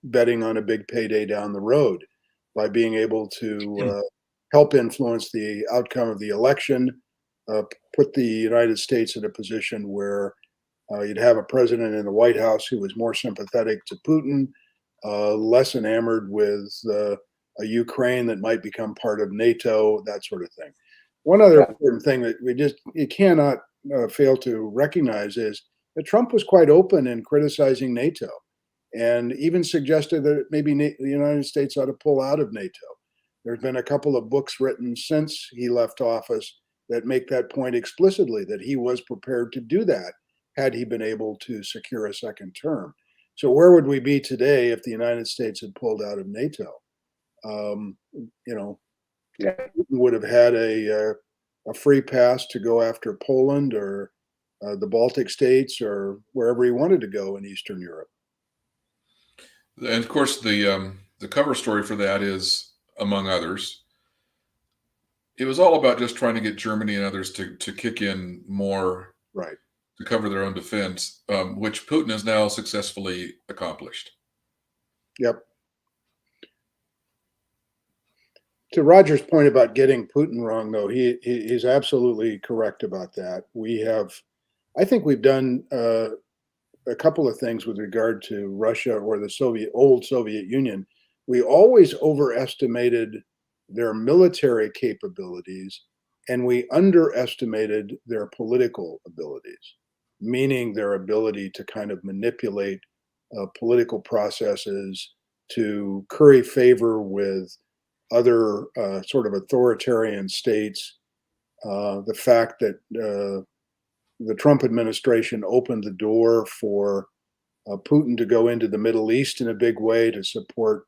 betting on a big payday down the road by being able to help influence the outcome of the election, put the United States in a position where you'd have a president in the White House who was more sympathetic to Putin, less enamored with a Ukraine that might become part of NATO, that sort of thing. One other Yeah, important thing that you cannot fail to recognize is that Trump was quite open in criticizing NATO, and even suggested that maybe the United States ought to pull out of NATO. There's been a couple of books written since he left office that make that point explicitly, that he was prepared to do that had he been able to secure a second term. So where would we be today if the United States had pulled out of NATO? Um, you know, yeah, would have had a free pass to go after Poland or the Baltic states or wherever he wanted to go in Eastern Europe. And of course, the cover story for that is, among others, it was all about just trying to get Germany and others to kick in more Right. to cover their own defense, which Putin has now successfully accomplished. Yep. To Roger's point about getting Putin wrong, though, he's absolutely correct about that. I think we've done a couple of things with regard to Russia or the old Soviet Union. We always overestimated their military capabilities, and we underestimated their political abilities, meaning their ability to kind of manipulate political processes to curry favor with other sort of authoritarian states. The fact that the Trump administration opened the door for Putin to go into the Middle East in a big way to support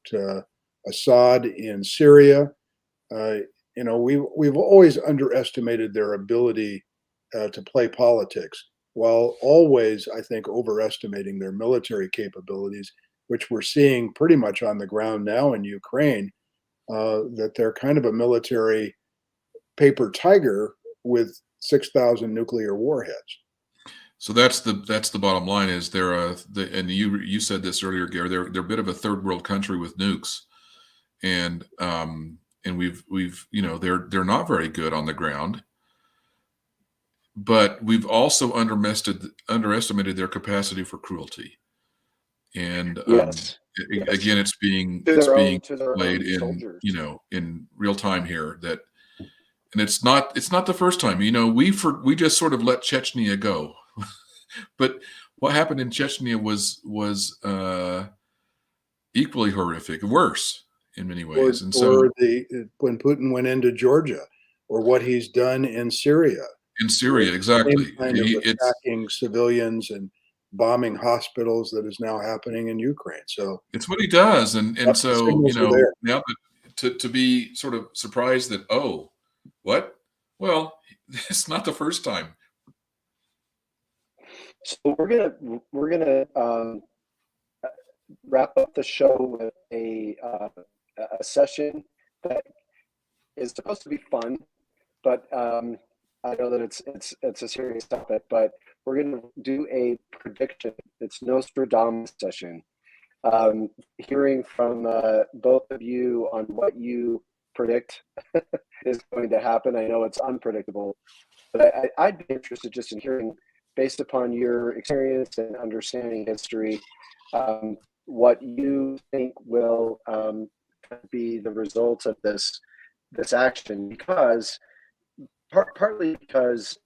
Assad in Syria. Uh, we've always underestimated their ability to play politics, while always, I think, overestimating their military capabilities, which we're seeing pretty much on the ground now in Ukraine. That they're kind of a military paper tiger with 6,000 nuclear warheads. So that's the bottom line. Is they're and you said this earlier, Gary. They're a bit of a third world country with nukes, and we've they're not very good on the ground, but we've also underestimated their capacity for cruelty. And yes, yes. again, it's To being their played own in soldiers. in real time here. And it's not the first time. We just sort of let Chechnya go, but what happened in Chechnya was equally horrific, worse in many ways. And so Or when Putin went into Georgia, or what he's done in Syria, in with Syria, the same exactly, kind of attacking civilians and bombing hospitals that is now happening in Ukraine. So it's what he does, and yep, the so signals are there. now that to be sort of surprised that, oh, what? Well, it's not the first time. So we're gonna wrap up the show with a session that is supposed to be fun, but I know that it's a serious topic. But we're gonna do a prediction. It's Nostradamus session, Hearing from both of you on what you predict is going to happen. I know it's unpredictable, but I'd be interested just in hearing, based upon your experience and understanding history, what you think will be the result of this action, because partly because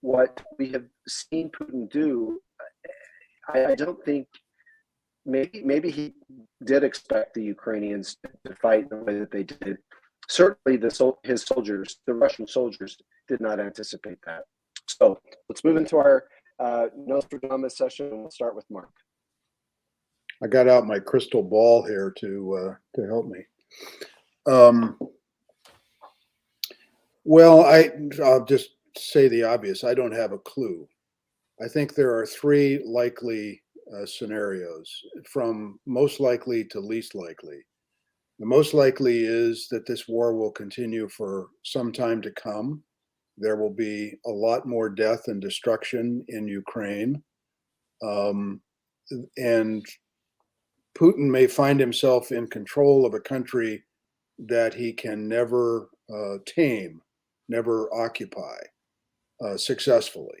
what we have seen Putin do, I don't think maybe he did expect the Ukrainians to fight the way that they did. Certainly, his soldiers, the Russian soldiers, did not anticipate that. So let's move into our Nostradamus session, and we'll start with Mark. I got out my crystal ball here to help me. Well, I'll just say the obvious. I don't have a clue. I think there are three likely scenarios, from most likely to least likely. The most likely is that this war will continue for some time to come. There will be a lot more death and destruction in Ukraine. And Putin may find himself in control of a country that he can never tame, never occupy successfully.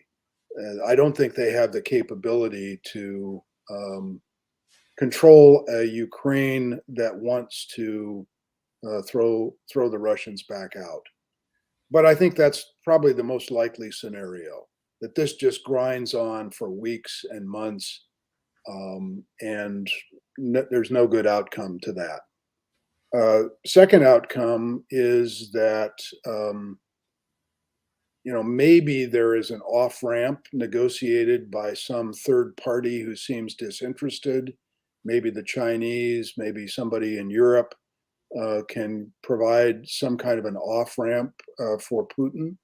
I don't think they have the capability to control a Ukraine that wants to throw the Russians back out. But I think that's probably the most likely scenario, that this just grinds on for weeks and months, and there's no good outcome to that. Second outcome is that maybe there is an off-ramp negotiated by some third party who seems disinterested. Maybe the Chinese, maybe somebody in Europe can provide some kind of an off-ramp for Putin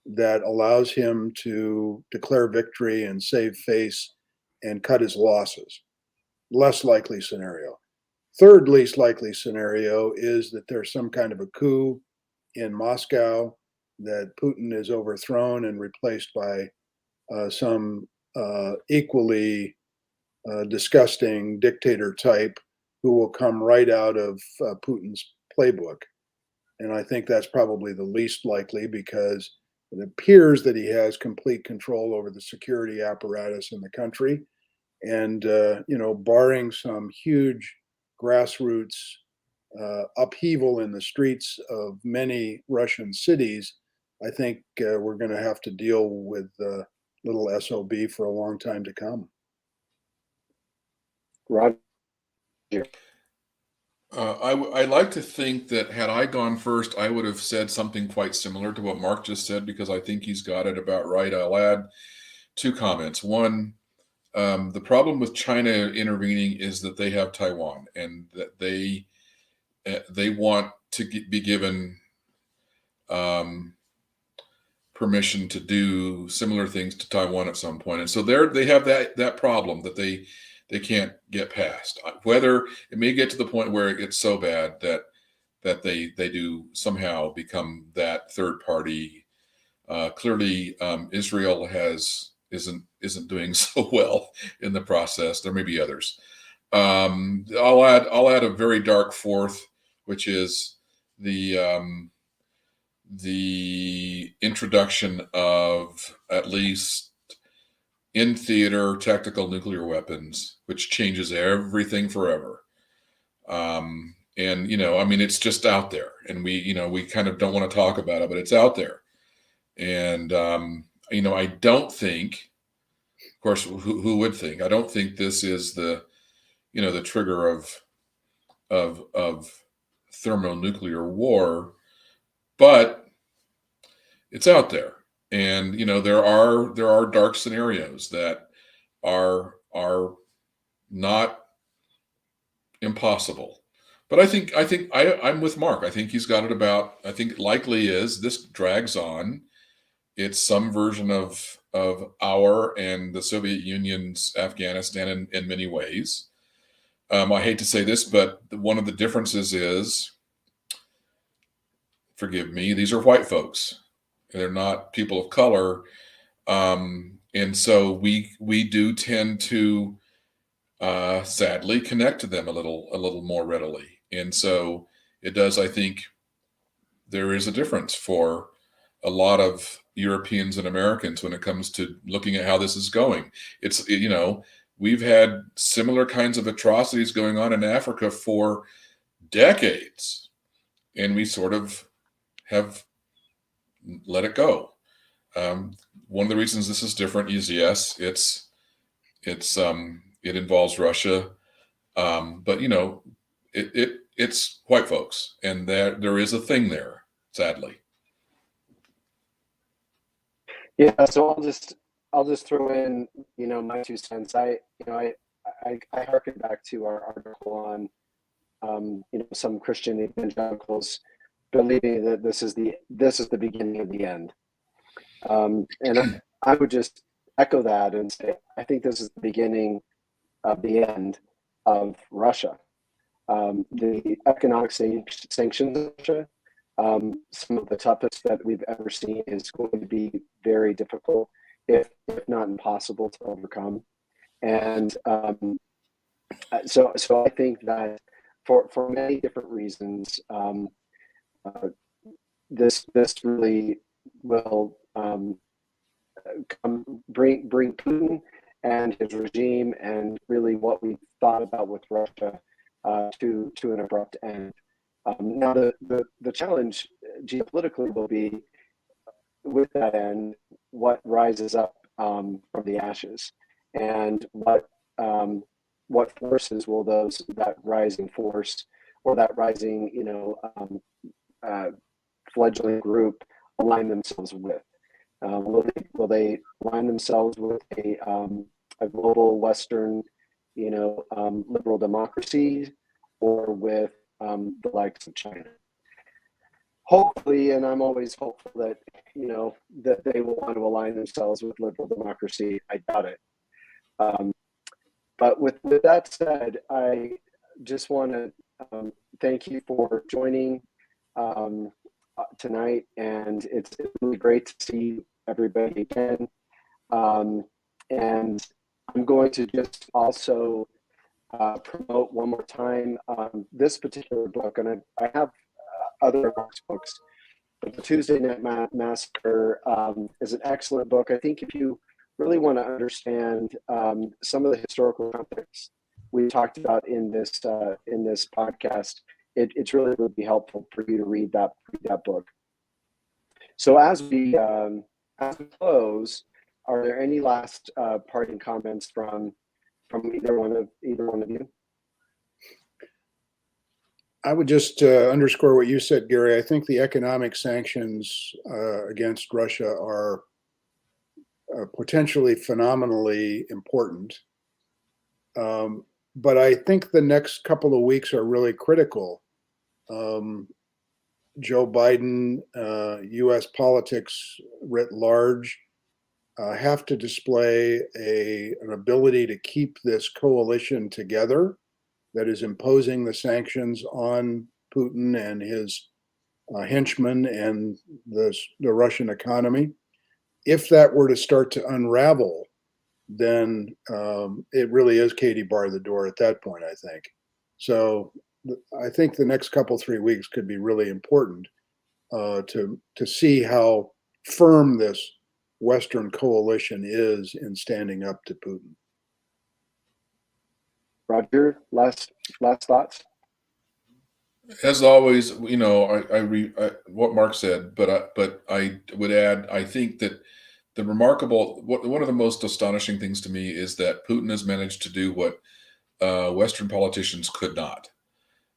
that allows him to declare victory and save face and cut his losses. Less likely scenario. Third least likely scenario is that there's some kind of a coup in Moscow, that Putin is overthrown and replaced by some equally disgusting dictator type who will come right out of Putin's playbook. And I think that's probably the least likely, because it appears that he has complete control over the security apparatus in the country. And, barring some huge grassroots upheaval in the streets of many Russian cities, I think we're going to have to deal with little SOB for a long time to come. Roger. I like to think that had I gone first, I would have said something quite similar to what Mark just said, because I think he's got it about right. I'll add two comments. One, the problem with China intervening is that they have Taiwan, and that they want to be given permission to do similar things to Taiwan at some point. And so they have that problem that they can't get past. Whether it may get to the point where it gets so bad that they do somehow become that third party. Clearly, Israel isn't doing so well in the process. There may be others. I'll add a very dark fourth, which is the introduction of, at least in theater, tactical nuclear weapons, which changes everything forever. And it's just out there, and we kind of don't want to talk about it, but it's out there. And I don't think, of course, who would think? I don't think this is the trigger of thermonuclear war, but it's out there. And there are dark scenarios that are not impossible. But I think I'm with Mark. I think he's got it about. I think likely is this drags on. It's some version of our and the Soviet Union's Afghanistan in many ways. I hate to say this, but one of the differences is, forgive me, these are white folks. They're not people of color. And so we do tend to sadly connect to them a little more readily. And so it does, I think, there is a difference for a lot of Europeans and Americans when it comes to looking at how this is going. It's, we've had similar kinds of atrocities going on in Africa for decades, and we sort of have let it go. One of the reasons this is different is, yes, it involves Russia, but it's white folks, and there is a thing there, sadly. Yeah, so I'll just throw in, my 2 cents. I harken back to our article on, some Christian evangelicals believing that this is the beginning of the end. And I would just echo that and say, I think this is the beginning of the end of Russia. The economic sanctions of Russia, some of the toughest that we've ever seen, is going to be very difficult, if not impossible, to overcome. And so I think that for many different reasons, this really will bring Putin and his regime, and really what we thought about with Russia, to an abrupt end. Now, the challenge geopolitically will be, with that end, what rises up from the ashes, and what forces will that rising force, or that rising fledgling group, align themselves with. Will they align themselves with a global Western, liberal democracy, or with the likes of China? Hopefully, and I'm always hopeful that that they will want to align themselves with liberal democracy. I doubt it. But with that said, I just want to thank you for joining tonight, and it's really great to see everybody again. And I'm going to just also promote one more time this particular book, and I have other books, but the Tuesday Night Massacre is an excellent book. I think if you really want to understand some of the historical context we talked about in this podcast, it's really would be helpful for you to read that book. So as we close, are there any last parting comments from either one of you? I would just underscore what you said, Gary. I think the economic sanctions against Russia are potentially phenomenally important. But I think the next couple of weeks are really critical. Joe Biden, U.S. politics writ large, have to display an ability to keep this coalition together that is imposing the sanctions on Putin and his henchmen and the Russian economy. If that were to start to unravel, then it really is Katie bar the door at that point, I think. So I think the next couple, 3 weeks could be really important to see how firm this Western coalition is in standing up to Putin. Roger, last thoughts? As always, I what Mark said, but I would add, I think that one of the most astonishing things to me is that Putin has managed to do what Western politicians could not,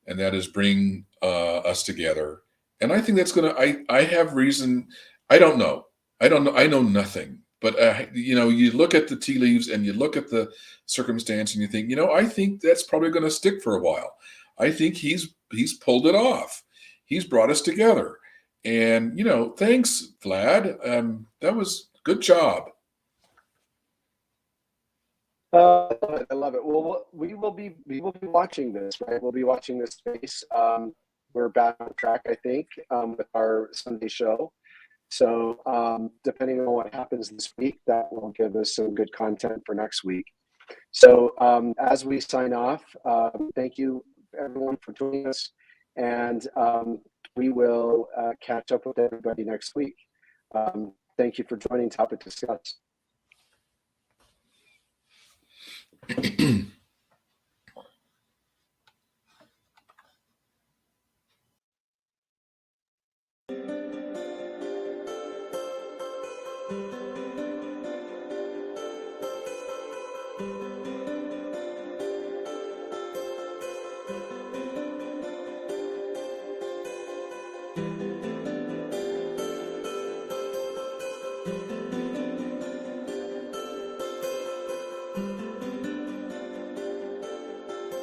and that is bring us together. And I think that's going to. I have reason. I don't know. I know nothing. But you look at the tea leaves and you look at the circumstance and you think, I think that's probably going to stick for a while. I think he's pulled it off. He's brought us together, and thanks, Vlad. That was good job. I love it. Well, we will be watching this, right? We'll be watching this space. We're back on track, I think, with our Sunday show. So depending on what happens this week, that will give us some good content for next week. So as we sign off, thank you everyone for joining us, and we will catch up with everybody next week. Thank you for joining Topic Discuss.